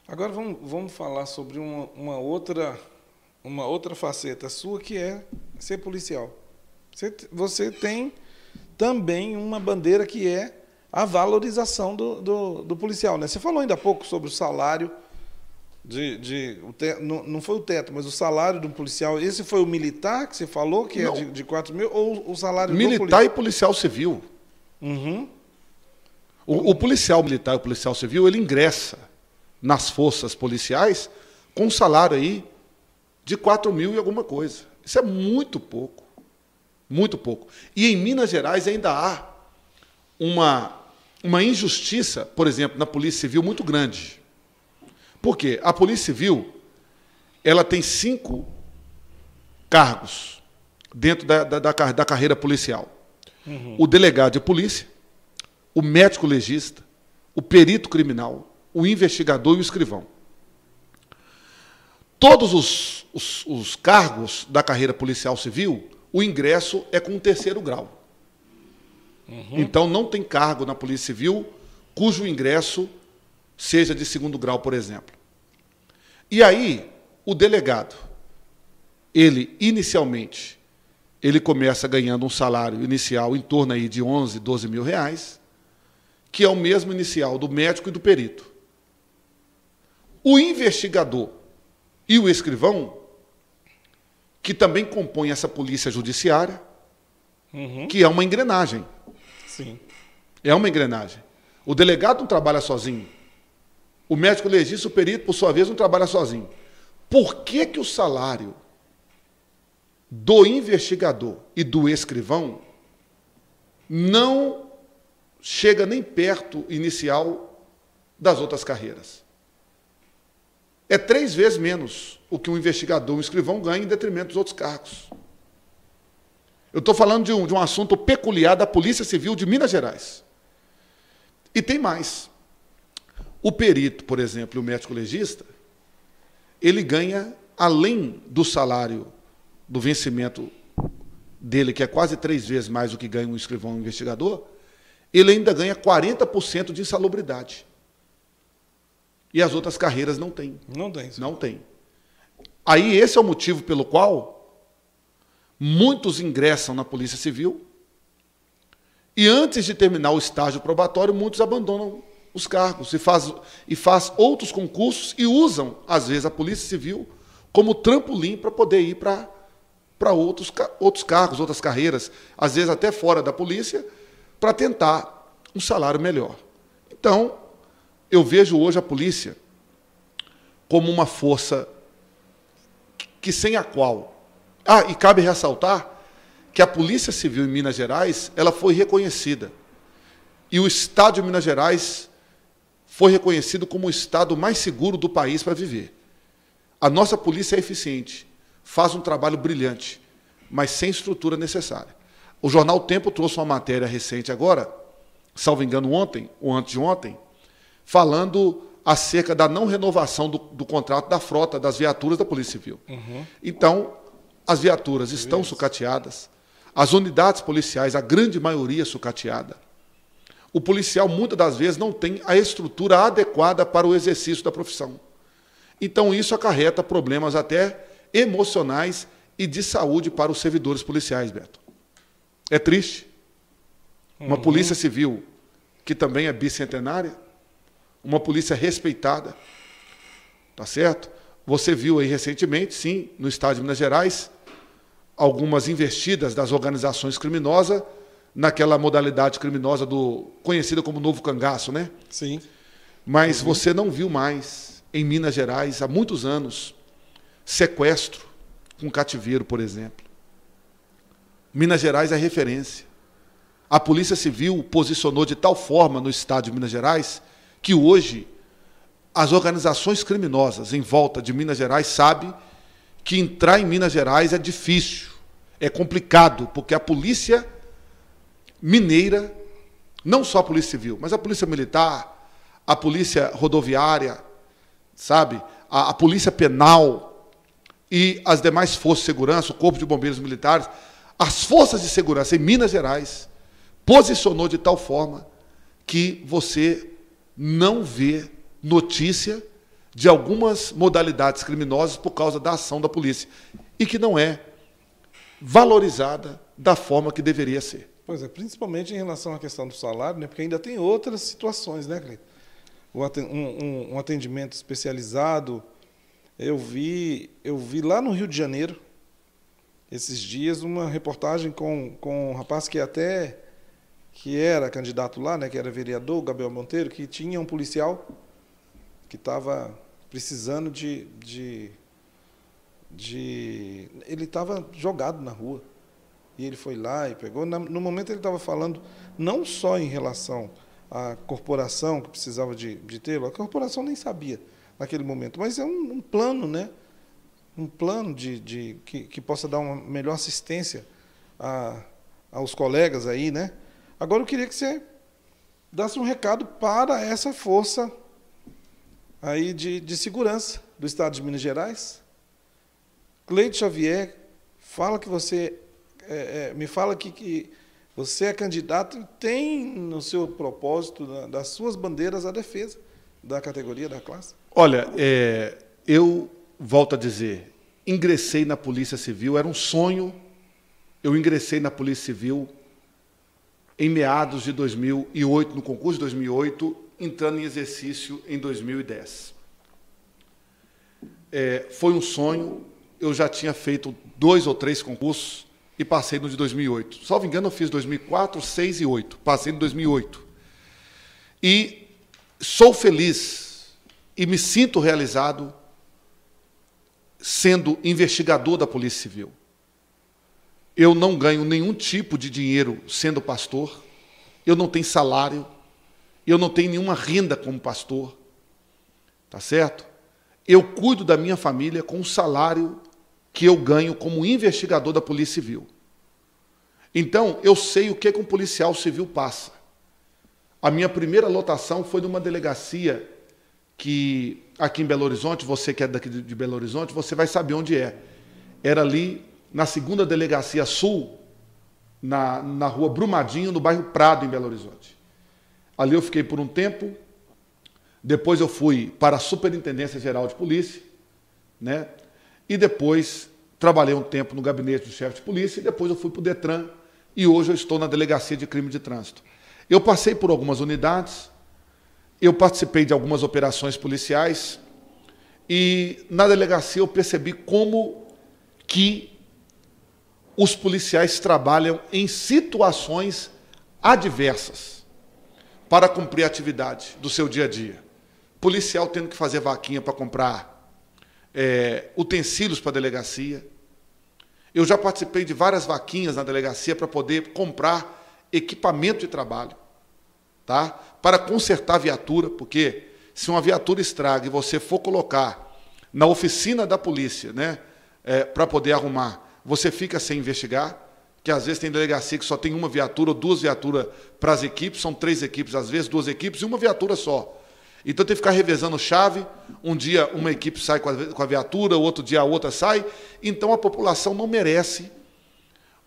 Agora vamos falar sobre uma outra faceta sua, que é ser policial. Você tem também uma bandeira que é a valorização do policial, né? Você falou ainda há pouco sobre o salário não foi o teto, mas o salário do policial. Esse foi o militar que você falou, que não. É de 4 mil, ou o salário militar do policial? E policial civil. Uhum. O policial militar e o policial civil, ele ingressa nas forças policiais com um salário aí de 4 mil e alguma coisa. Isso é muito pouco. Muito pouco. E em Minas Gerais ainda há uma injustiça, por exemplo, na Polícia Civil muito grande. Por quê? A Polícia Civil ela tem 5 cargos dentro da carreira policial. Uhum. O delegado de polícia, o médico legista, o perito criminal, o investigador e o escrivão. Todos os cargos da carreira policial civil, o ingresso é com o 3º grau. Então, não tem cargo na Polícia Civil cujo ingresso seja de 2º grau, por exemplo. E aí, o delegado, ele, inicialmente, ele começa ganhando um salário inicial em torno aí de 11, 12 mil reais, que é o mesmo inicial do médico e do perito. O investigador e o escrivão, que também compõem essa polícia judiciária, que é uma engrenagem. Sim. É uma engrenagem. O delegado não trabalha sozinho. O médico legista, o perito, por sua vez, não trabalha sozinho. Por que que o salário do investigador e do escrivão não chega nem perto inicial das outras carreiras? É 3 vezes menos o que um investigador e um escrivão ganha em detrimento dos outros cargos. Eu estou falando de um assunto peculiar da Polícia Civil de Minas Gerais. E tem mais. O perito, por exemplo, e o médico legista, ele ganha, além do salário do vencimento dele, que é quase 3 vezes mais do que ganha um escrivão e um investigador, ele ainda ganha 40% de insalubridade. E as outras carreiras não têm. Não tem. Não tem. Aí esse é o motivo pelo qual muitos ingressam na Polícia Civil e antes de terminar o estágio probatório, muitos abandonam os cargos e faz outros concursos e usam, às vezes, a Polícia Civil como trampolim para poder ir para outros cargos, outras carreiras, às vezes até fora da polícia, para tentar um salário melhor. Então, eu vejo hoje a polícia como uma força que sem a qual... e cabe ressaltar que a Polícia Civil em Minas Gerais ela foi reconhecida. E o Estado de Minas Gerais foi reconhecido como o estado mais seguro do país para viver. A nossa polícia é eficiente, faz um trabalho brilhante, mas sem estrutura necessária. O jornal Tempo trouxe uma matéria recente agora, salvo engano ontem, ou antes de ontem, falando acerca da não renovação do contrato da frota das viaturas da Polícia Civil. Então, as viaturas estão sucateadas, as unidades policiais, a grande maioria sucateada. O policial, muitas das vezes, não tem a estrutura adequada para o exercício da profissão. Então, isso acarreta problemas até emocionais e de saúde para os servidores policiais, Beto. É triste. Uma polícia civil que também é bicentenária, uma polícia respeitada, tá certo? Você viu aí recentemente, sim, no estado de Minas Gerais, algumas investidas das organizações criminosas naquela modalidade criminosa conhecida como novo cangaço, né? Sim. Mas você não viu mais, em Minas Gerais, há muitos anos, sequestro com cativeiro, por exemplo. Minas Gerais é referência. A Polícia Civil posicionou de tal forma no estado de Minas Gerais que hoje as organizações criminosas em volta de Minas Gerais sabem que entrar em Minas Gerais é difícil, é complicado, porque a polícia mineira, não só a Polícia Civil, mas a Polícia Militar, a Polícia Rodoviária, sabe, a Polícia Penal e as demais forças de segurança, o Corpo de Bombeiros Militares, as forças de segurança em Minas Gerais posicionou de tal forma que você não vê notícia de algumas modalidades criminosas por causa da ação da polícia e que não é valorizada da forma que deveria ser. Pois é, principalmente em relação à questão do salário, né? Porque ainda tem outras situações, né, Cleiton? Um atendimento especializado. Eu vi lá no Rio de Janeiro, esses dias, uma reportagem com um rapaz que era candidato lá, né, que era vereador, Gabriel Monteiro, que tinha um policial que estava precisando ele estava jogado na rua. E ele foi lá e pegou. No momento ele estava falando não só em relação à corporação que precisava de tê-lo, a corporação nem sabia naquele momento, mas é um plano, né? Um plano que possa dar uma melhor assistência aos colegas aí, né? Agora eu queria que você dá-se um recado para essa força aí de segurança do Estado de Minas Gerais. Cleiton Xavier, fala que você me fala que você é candidato e tem no seu propósito, das suas bandeiras, a defesa da categoria, da classe. Olha, eu volto a dizer, ingressei na Polícia Civil, era um sonho. Eu ingressei na Polícia Civil em meados de 2008, no concurso de 2008, entrando em exercício em 2010. Foi um sonho, eu já tinha feito 2 ou 3 concursos e passei no de 2008. Salvo engano, eu fiz 2004, 2006 e 2008, passei no 2008. E sou feliz e me sinto realizado sendo investigador da Polícia Civil. Eu não ganho nenhum tipo de dinheiro sendo pastor, eu não tenho salário, eu não tenho nenhuma renda como pastor, tá certo? Eu cuido da minha família com o salário que eu ganho como investigador da Polícia Civil. Então, eu sei o que um policial civil passa. A minha primeira lotação foi numa delegacia que, aqui em Belo Horizonte, você que é daqui de Belo Horizonte, você vai saber onde é. Era ali na 2ª Delegacia Sul, na rua Brumadinho, no bairro Prado, em Belo Horizonte. Ali eu fiquei por um tempo, depois eu fui para a Superintendência Geral de Polícia, né? E depois trabalhei um tempo no gabinete do chefe de polícia, e depois eu fui para o Detran, e hoje eu estou na Delegacia de Crime de Trânsito. Eu passei por algumas unidades, eu participei de algumas operações policiais, e na delegacia eu percebi como que os policiais trabalham em situações adversas para cumprir a atividade do seu dia a dia. Policial tendo que fazer vaquinha para comprar utensílios para a delegacia. Eu já participei de várias vaquinhas na delegacia para poder comprar equipamento de trabalho, tá? Para consertar a viatura, porque se uma viatura estraga e você for colocar na oficina da polícia, né, para poder arrumar, você fica sem investigar, que às vezes tem delegacia que só tem uma viatura ou 2 viaturas para as equipes, são 3 equipes, às vezes 2 equipes e uma viatura só. Então tem que ficar revezando chave, um dia uma equipe sai com a viatura, outro dia a outra sai, então a população não merece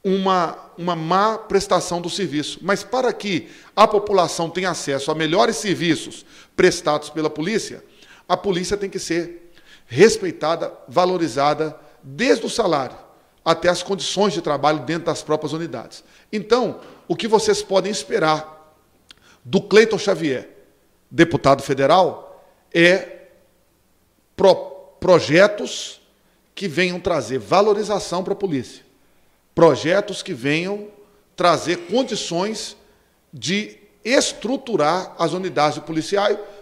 uma má prestação do serviço. Mas para que a população tenha acesso a melhores serviços prestados pela polícia, a polícia tem que ser respeitada, valorizada, desde o salário até as condições de trabalho dentro das próprias unidades. Então, o que vocês podem esperar do Cleiton Xavier, deputado federal, é projetos que venham trazer valorização para a polícia, projetos que venham trazer condições de estruturar as unidades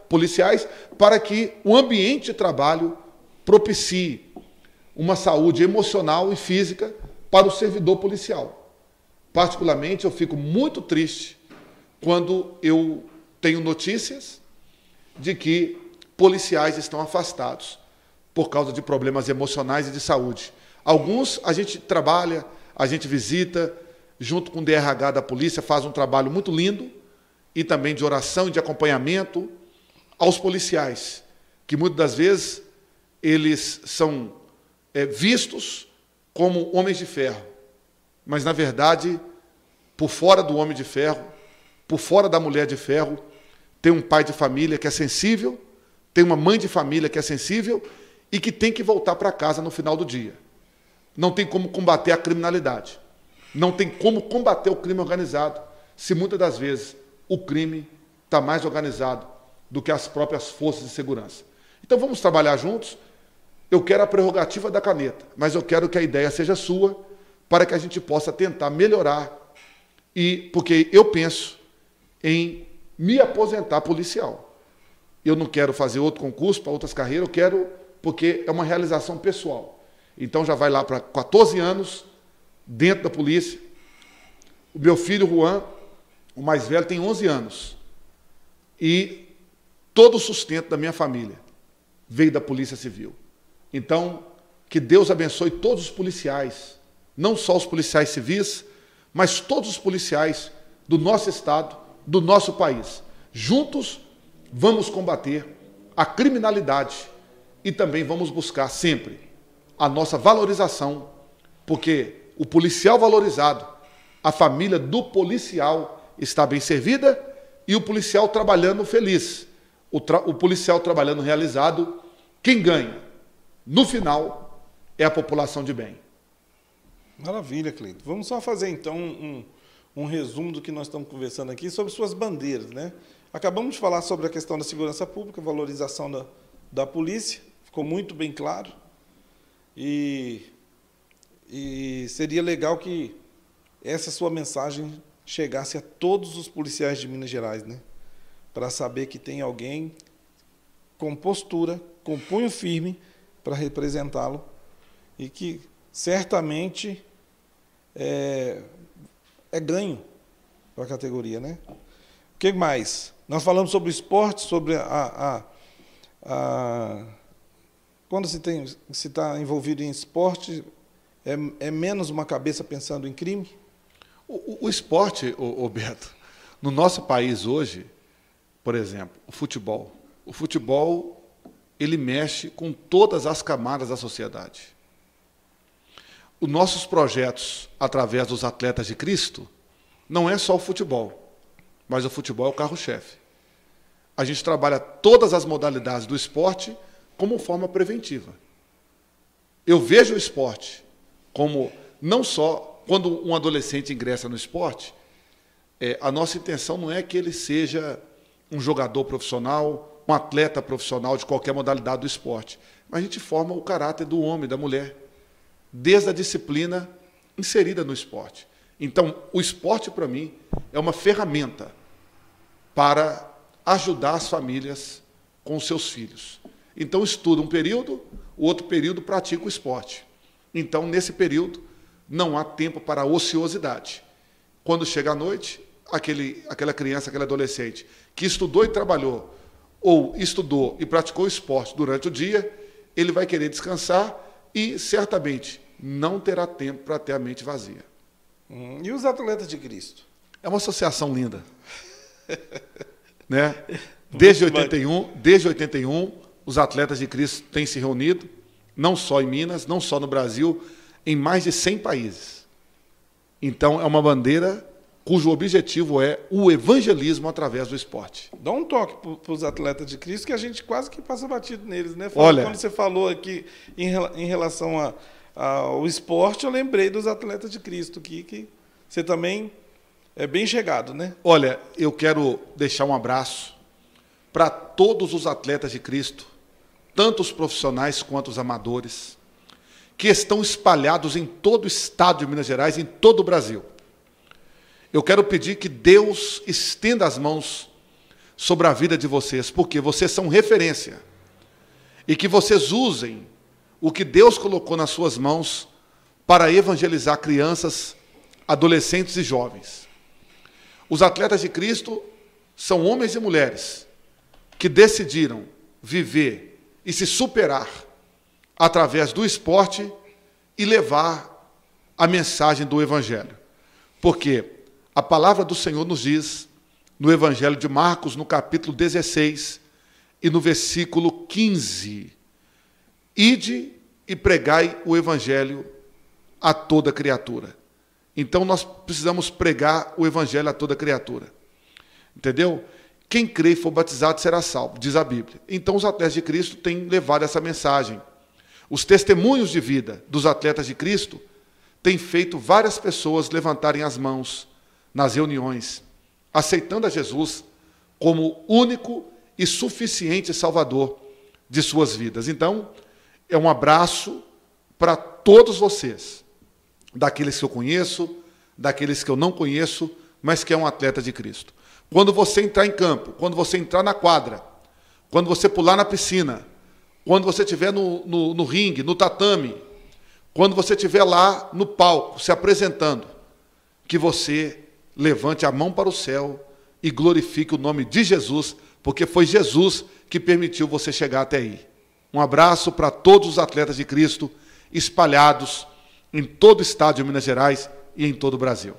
policiais para que o ambiente de trabalho propicie uma saúde emocional e física para o servidor policial. Particularmente, eu fico muito triste quando eu tenho notícias de que policiais estão afastados por causa de problemas emocionais e de saúde. Alguns a gente trabalha, a gente visita, junto com o DRH da polícia, faz um trabalho muito lindo, e também de oração e de acompanhamento aos policiais, que muitas das vezes eles são vistos como homens de ferro, mas, na verdade, por fora do homem de ferro, por fora da mulher de ferro, tem um pai de família que é sensível, tem uma mãe de família que é sensível e que tem que voltar para casa no final do dia. Não tem como combater a criminalidade, não tem como combater o crime organizado, se muitas das vezes o crime está mais organizado do que as próprias forças de segurança. Então vamos trabalhar juntos. Eu quero a prerrogativa da caneta, mas eu quero que a ideia seja sua, para que a gente possa tentar melhorar, porque eu penso em me aposentar policial. Eu não quero fazer outro concurso para outras carreiras, eu quero porque é uma realização pessoal. Então já vai lá para 14 anos, dentro da polícia. O meu filho, Juan, o mais velho, tem 11 anos. E todo o sustento da minha família veio da Polícia Civil. Então, que Deus abençoe todos os policiais, não só os policiais civis, mas todos os policiais do nosso estado, do nosso país. Juntos vamos combater a criminalidade e também vamos buscar sempre a nossa valorização, porque o policial valorizado, a família do policial está bem servida e o policial trabalhando feliz, o policial trabalhando realizado, quem ganha, no final, é a população de bem. Maravilha, Cleito. Vamos só fazer, então, um resumo do que nós estamos conversando aqui sobre suas bandeiras, né? Acabamos de falar sobre a questão da segurança pública, valorização da polícia, ficou muito bem claro. E seria legal que essa sua mensagem chegasse a todos os policiais de Minas Gerais, né? Para saber que tem alguém com postura, com punho firme para representá-lo e que certamente é ganho para a categoria, né? O que mais? Nós falamos sobre o esporte, sobre quando se está envolvido em esporte, é menos uma cabeça pensando em crime? O esporte, Beto, no nosso país hoje, por exemplo, o futebol, ele mexe com todas as camadas da sociedade. Os nossos projetos, através dos Atletas de Cristo, não é só o futebol, mas o futebol é o carro-chefe. A gente trabalha todas as modalidades do esporte como forma preventiva. Eu vejo o esporte como, não só quando um adolescente ingressa no esporte, a nossa intenção não é que ele seja um jogador profissional, um atleta profissional de qualquer modalidade do esporte, mas a gente forma o caráter do homem, da mulher, desde a disciplina inserida no esporte. Então, o esporte, para mim, é uma ferramenta para ajudar as famílias com os seus filhos. Então, estuda um período, o outro período pratica o esporte. Então, nesse período, não há tempo para a ociosidade. Quando chega à noite, aquela criança, aquele adolescente que estudou e trabalhou, ou estudou e praticou esporte durante o dia, ele vai querer descansar e, certamente, não terá tempo para ter a mente vazia. E os Atletas de Cristo? É uma associação linda. Né? Desde 81, os Atletas de Cristo têm se reunido, não só em Minas, não só no Brasil, em mais de 100 países. Então, é uma bandeira cujo objetivo é o evangelismo através do esporte. Dá um toque para os Atletas de Cristo, que a gente quase que passa batido neles, né? Olha, quando você falou aqui em relação ao esporte, eu lembrei dos Atletas de Cristo, que você também é bem chegado, né? Olha, eu quero deixar um abraço para todos os Atletas de Cristo, tanto os profissionais quanto os amadores, que estão espalhados em todo o estado de Minas Gerais, em todo o Brasil. Eu quero pedir que Deus estenda as mãos sobre a vida de vocês, porque vocês são referência, e que vocês usem o que Deus colocou nas suas mãos para evangelizar crianças, adolescentes e jovens. Os Atletas de Cristo são homens e mulheres que decidiram viver e se superar através do esporte e levar a mensagem do Evangelho. Porque a palavra do Senhor nos diz, no Evangelho de Marcos, no capítulo 16 e no versículo 15, ide e pregai o Evangelho a toda criatura. Então, nós precisamos pregar o Evangelho a toda criatura. Entendeu? Quem crê e for batizado será salvo, diz a Bíblia. Então, os Atletas de Cristo têm levado essa mensagem. Os testemunhos de vida dos Atletas de Cristo têm feito várias pessoas levantarem as mãos nas reuniões, aceitando a Jesus como único e suficiente Salvador de suas vidas. Então, é um abraço para todos vocês, daqueles que eu conheço, daqueles que eu não conheço, mas que é um atleta de Cristo. Quando você entrar em campo, quando você entrar na quadra, quando você pular na piscina, quando você estiver no ringue, no tatame, quando você estiver lá no palco, se apresentando, que você levante a mão para o céu e glorifique o nome de Jesus, porque foi Jesus que permitiu você chegar até aí. Um abraço para todos os Atletas de Cristo espalhados em todo o estado de Minas Gerais e em todo o Brasil.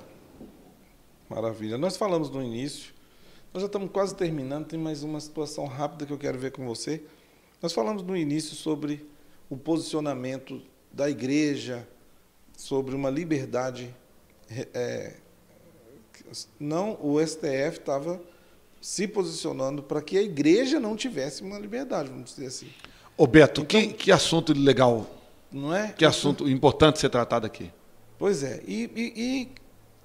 Maravilha. Nós falamos no início Nós já estamos quase terminando, tem mais uma situação rápida que eu quero ver com você. Nós falamos no início sobre o posicionamento da igreja, sobre uma liberdade. Não, o STF estava se posicionando para que a igreja não tivesse uma liberdade, vamos dizer assim. Ô Beto, então, que assunto legal, não é? Que assunto importante ser tratado aqui. Pois é, e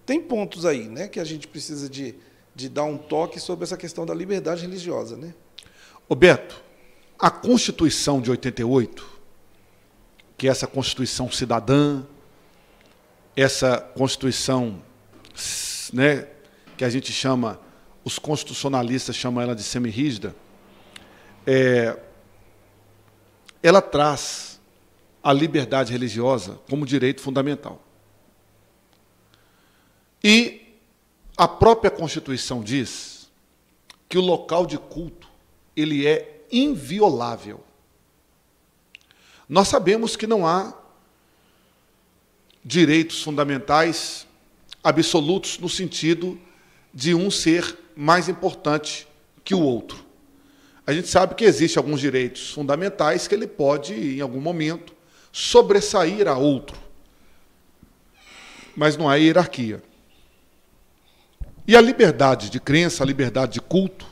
tem pontos aí, né, que a gente precisa de dar um toque sobre essa questão da liberdade religiosa, né? Ô Beto, a Constituição de 88, que é essa Constituição cidadã, essa Constituição, né, que a gente chama, os constitucionalistas chamam ela de semi-rígida, ela traz a liberdade religiosa como direito fundamental. E a própria Constituição diz que o local de culto ele é inviolável. Nós sabemos que não há direitos fundamentais absolutos no sentido de um ser mais importante que o outro. A gente sabe que existem alguns direitos fundamentais que ele pode, em algum momento, sobressair a outro. Mas não há hierarquia. E a liberdade de crença, a liberdade de culto,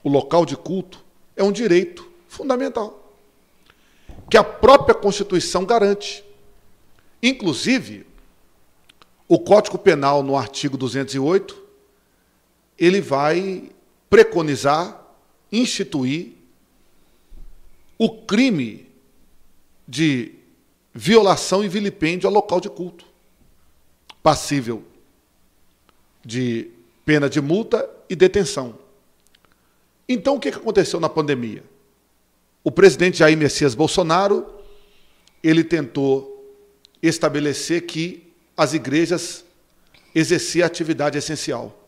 o local de culto, é um direito fundamental, que a própria Constituição garante. Inclusive, o Código Penal, no artigo 208, ele vai preconizar, instituir o crime de violação e vilipêndio ao local de culto, passível de pena de multa e detenção. Então, o que aconteceu na pandemia? O presidente Jair Messias Bolsonaro, ele tentou estabelecer que as igrejas exerciam a atividade essencial.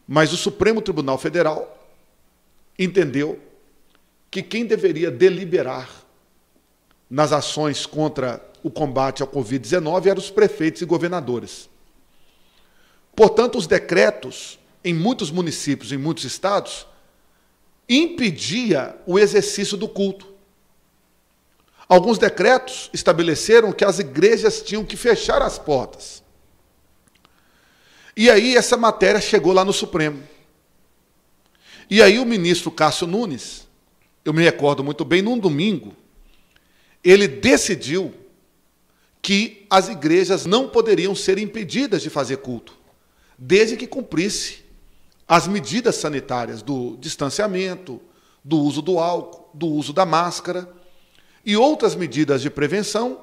Mas o Supremo Tribunal Federal entendeu que quem deveria deliberar nas ações contra o combate ao Covid-19 eram os prefeitos e governadores. Portanto, os decretos, em muitos municípios, em muitos estados, impedia o exercício do culto. Alguns decretos estabeleceram que as igrejas tinham que fechar as portas. E aí essa matéria chegou lá no Supremo. E aí o ministro Cássio Nunes, eu me recordo muito bem, num domingo, ele decidiu que as igrejas não poderiam ser impedidas de fazer culto, desde que cumprisse as medidas sanitárias do distanciamento, do uso do álcool, do uso da máscara e outras medidas de prevenção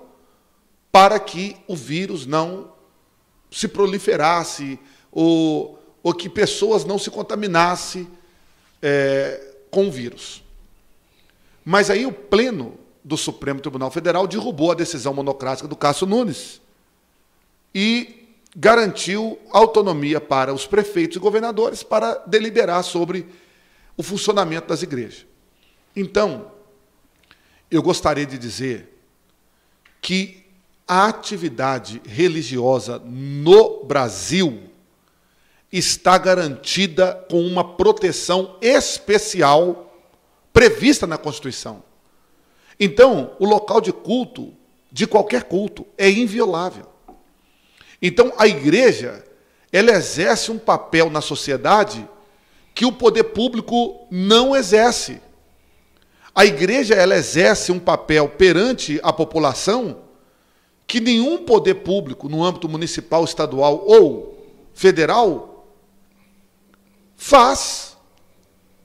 para que o vírus não se proliferasse ou que pessoas não se contaminassem com o vírus. Mas aí o Pleno do Supremo Tribunal Federal derrubou a decisão monocrática do Cássio Nunes e garantiu autonomia para os prefeitos e governadores para deliberar sobre o funcionamento das igrejas. Então, eu gostaria de dizer que a atividade religiosa no Brasil está garantida com uma proteção especial prevista na Constituição. Então, o local de culto, de qualquer culto, é inviolável. Então, a igreja, ela exerce um papel na sociedade que o poder público não exerce. A igreja, ela exerce um papel perante a população que nenhum poder público, no âmbito municipal, estadual ou federal, faz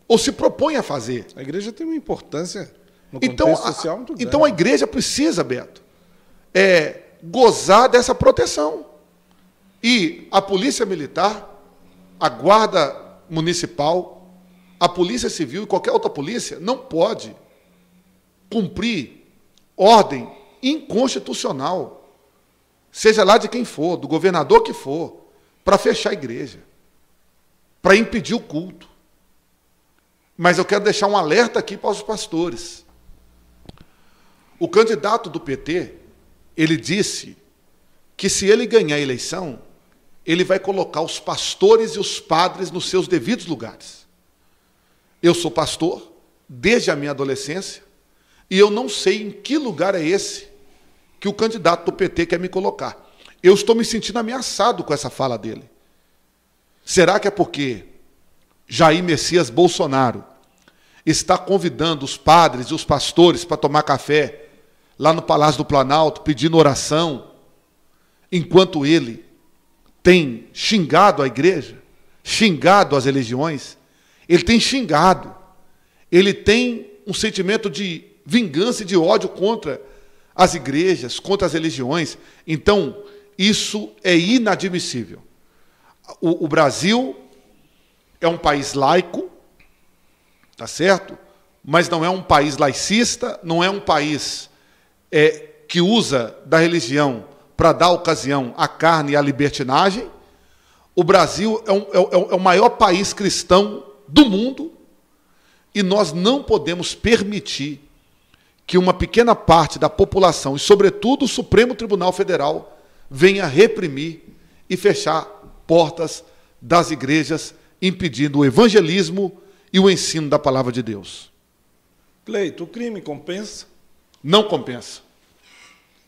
ou se propõe a fazer. A igreja tem uma importância no contexto social muito grande. Então, a igreja precisa, Beto, gozar dessa proteção. E a Polícia Militar, a Guarda Municipal, a Polícia Civil e qualquer outra polícia não pode cumprir ordem inconstitucional, seja lá de quem for, do governador que for, para fechar a igreja, para impedir o culto. Mas eu quero deixar um alerta aqui para os pastores. O candidato do PT, ele disse que se ele ganhar a eleição, ele vai colocar os pastores e os padres nos seus devidos lugares. Eu sou pastor desde a minha adolescência e eu não sei em que lugar é esse que o candidato do PT quer me colocar. Eu estou me sentindo ameaçado com essa fala dele. Será que é porque Jair Messias Bolsonaro está convidando os padres e os pastores para tomar café lá no Palácio do Planalto, pedindo oração, enquanto ele tem xingado a igreja, xingado as religiões? Ele tem xingado, ele tem um sentimento de vingança e de ódio contra as igrejas, contra as religiões. Então, isso é inadmissível. O Brasil é um país laico, tá certo? Mas não é um país laicista, não é um país que usa da religião para dar ocasião à carne e à libertinagem. O Brasil é o maior país cristão do mundo e nós não podemos permitir que uma pequena parte da população, e sobretudo o Supremo Tribunal Federal, venha reprimir e fechar portas das igrejas, impedindo o evangelismo e o ensino da palavra de Deus. Cleito, o crime compensa? Não compensa.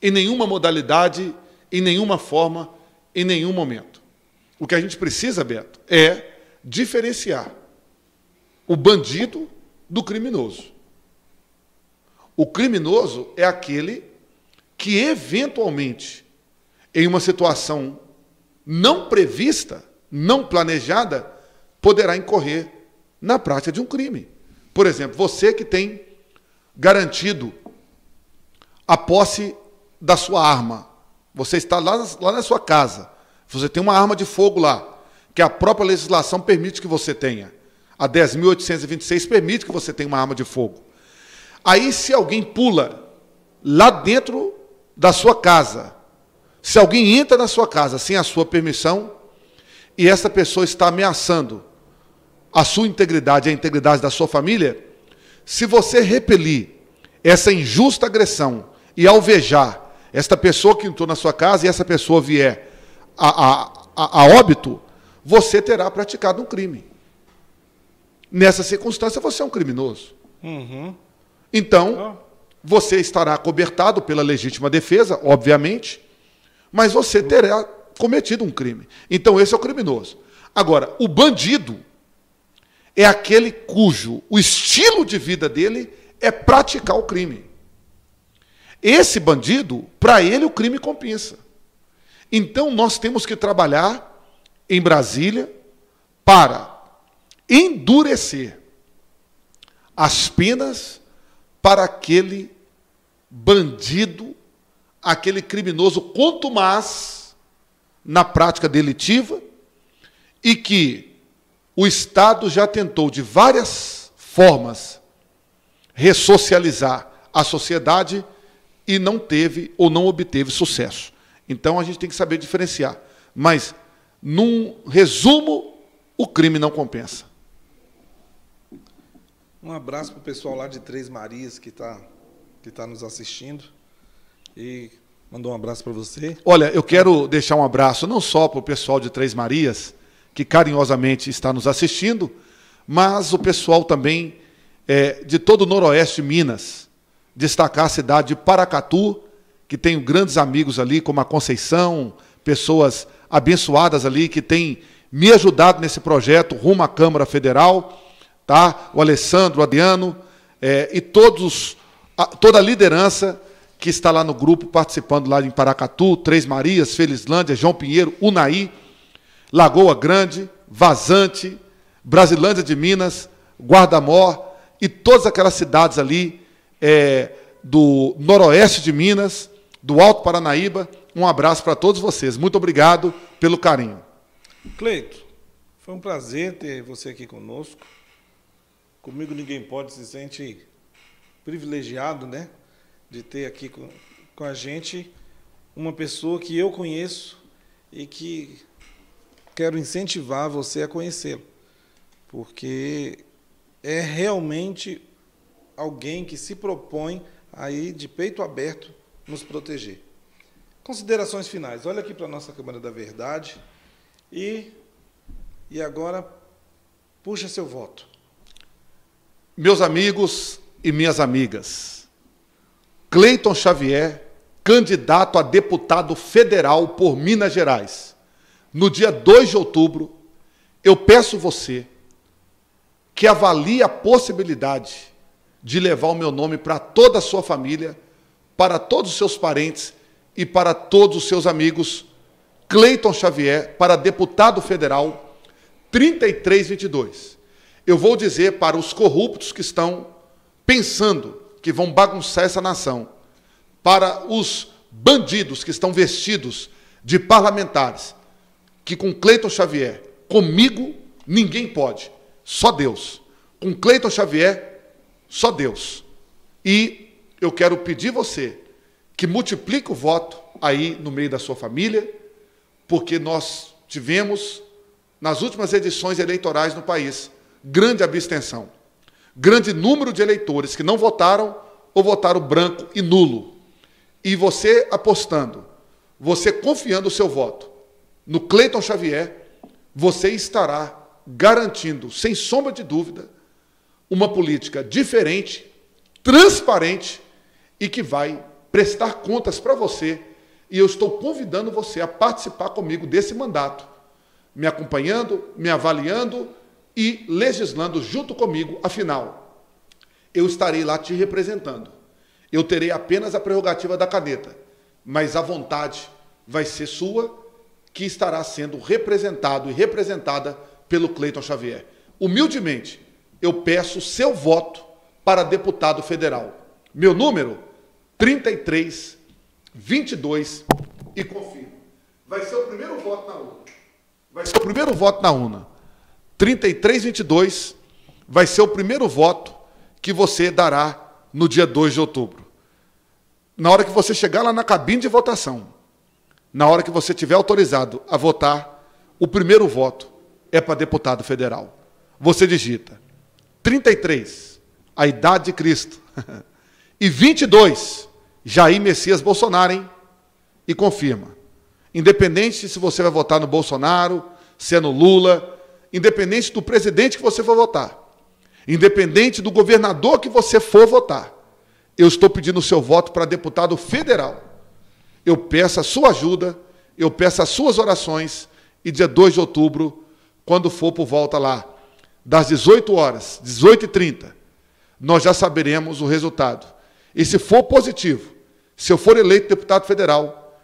Em nenhuma modalidade, em nenhuma forma, em nenhum momento. O que a gente precisa, Beto, é diferenciar o bandido do criminoso. O criminoso é aquele que, eventualmente, em uma situação não prevista, não planejada, poderá incorrer na prática de um crime. Por exemplo, você que tem garantido a posse da sua arma, você está lá na sua casa, você tem uma arma de fogo lá, que a própria legislação permite que você tenha. A 10.826 permite que você tenha uma arma de fogo. Aí, se alguém pula lá dentro da sua casa, se alguém entra na sua casa sem a sua permissão, e essa pessoa está ameaçando a sua integridade, a integridade da sua família, se você repelir essa injusta agressão e alvejar esta pessoa que entrou na sua casa e essa pessoa vier a óbito, você terá praticado um crime. Nessa circunstância, você é um criminoso. Uhum. Então, você estará cobertado pela legítima defesa, obviamente, mas você terá cometido um crime. Então, esse é o criminoso. Agora, o bandido é aquele cujo o estilo de vida dele é praticar o crime. Esse bandido, para ele, o crime compensa. Então, nós temos que trabalhar em Brasília para endurecer as penas para aquele bandido, aquele criminoso contumaz na prática delitiva e que o Estado já tentou de várias formas ressocializar a sociedade e não teve ou não obteve sucesso. Então a gente tem que saber diferenciar. Mas, num resumo, o crime não compensa. Um abraço para o pessoal lá de Três Marias que tá nos assistindo. E mandou um abraço para você. Olha, eu quero deixar um abraço não só para o pessoal de Três Marias, que carinhosamente está nos assistindo, mas o pessoal também de todo o noroeste de Minas. Destacar a cidade de Paracatu, que tenho grandes amigos ali, como a Conceição, pessoas abençoadas ali, que têm me ajudado nesse projeto rumo à Câmara Federal, tá? O Alessandro, o Adriano, e toda a liderança que está lá no grupo, participando lá em Paracatu, Três Marias, Felizlândia, João Pinheiro, Unaí, Lagoa Grande, Vazante, Brasilândia de Minas, Guarda-Mor, e todas aquelas cidades ali do noroeste de Minas, do Alto Paranaíba. Um abraço para todos vocês. Muito obrigado pelo carinho. Cleito, foi um prazer ter você aqui conosco. Comigo ninguém pode, se sente privilegiado, né, de ter aqui com a gente uma pessoa que eu conheço e que quero incentivar você a conhecê-lo, porque é realmente alguém que se propõe aí de peito aberto nos proteger. Considerações finais. Olha aqui para a nossa Câmara da Verdade E agora, puxa seu voto. Meus amigos e minhas amigas, Cleiton Xavier, candidato a deputado federal por Minas Gerais. No dia 2 de outubro, eu peço você que avalie a possibilidade de levar o meu nome para toda a sua família, para todos os seus parentes e para todos os seus amigos. Cleiton Xavier, para deputado federal, 3322. Eu vou dizer para os corruptos que estão pensando que vão bagunçar essa nação, para os bandidos que estão vestidos de parlamentares, que com Cleiton Xavier, comigo, ninguém pode, só Deus. Com Cleiton Xavier, só Deus. E eu quero pedir você que multiplique o voto aí no meio da sua família, porque nós tivemos, nas últimas edições eleitorais no país, grande abstenção, grande número de eleitores que não votaram ou votaram branco e nulo. E você apostando, você confiando o seu voto no Cleiton Xavier, você estará garantindo, sem sombra de dúvida, uma política diferente, transparente e que vai prestar contas para você. E eu estou convidando você a participar comigo desse mandato, me acompanhando, me avaliando e legislando junto comigo. Afinal, eu estarei lá te representando. Eu terei apenas a prerrogativa da caneta, mas a vontade vai ser sua, que estará sendo representado e representada pelo Cleiton Xavier. Humildemente, eu peço seu voto para deputado federal. Meu número, 3322, e confirmo. Vai ser o primeiro voto na urna. Vai ser o primeiro voto na urna. 3322 vai ser o primeiro voto que você dará no dia 2 de outubro. Na hora que você chegar lá na cabine de votação, na hora que você tiver autorizado a votar, o primeiro voto é para deputado federal. Você digita 33, a idade de Cristo, e 22, Jair Messias Bolsonaro, hein? E confirma. Independente se você vai votar no Bolsonaro, se é no Lula, independente do presidente que você for votar, independente do governador que você for votar, eu estou pedindo o seu voto para deputado federal. Eu peço a sua ajuda, eu peço as suas orações, e dia 2 de outubro, quando for por volta lá, das 18 horas, 18h30, nós já saberemos o resultado. E se for positivo, se eu for eleito deputado federal,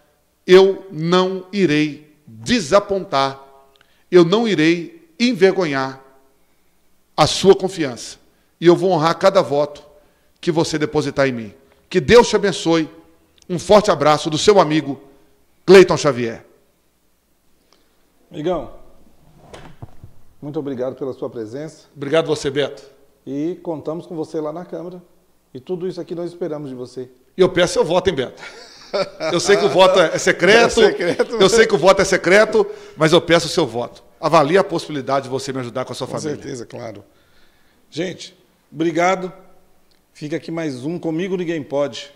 eu não irei desapontar, eu não irei envergonhar a sua confiança. E eu vou honrar cada voto que você depositar em mim. Que Deus te abençoe. Um forte abraço do seu amigo Cleiton Xavier. Amigão, muito obrigado pela sua presença. Obrigado você, Beto. E contamos com você lá na Câmara. E tudo isso aqui nós esperamos de você. E eu peço seu voto, hein, Beto? Eu sei que o voto é secreto, eu sei que o voto é secreto, mas eu peço o seu voto. Avalie a possibilidade de você me ajudar com a sua família. Com certeza, claro. Gente, obrigado. Fica aqui mais um Comigo Ninguém Pode.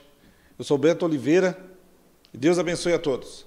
Eu sou Beto Oliveira e Deus abençoe a todos.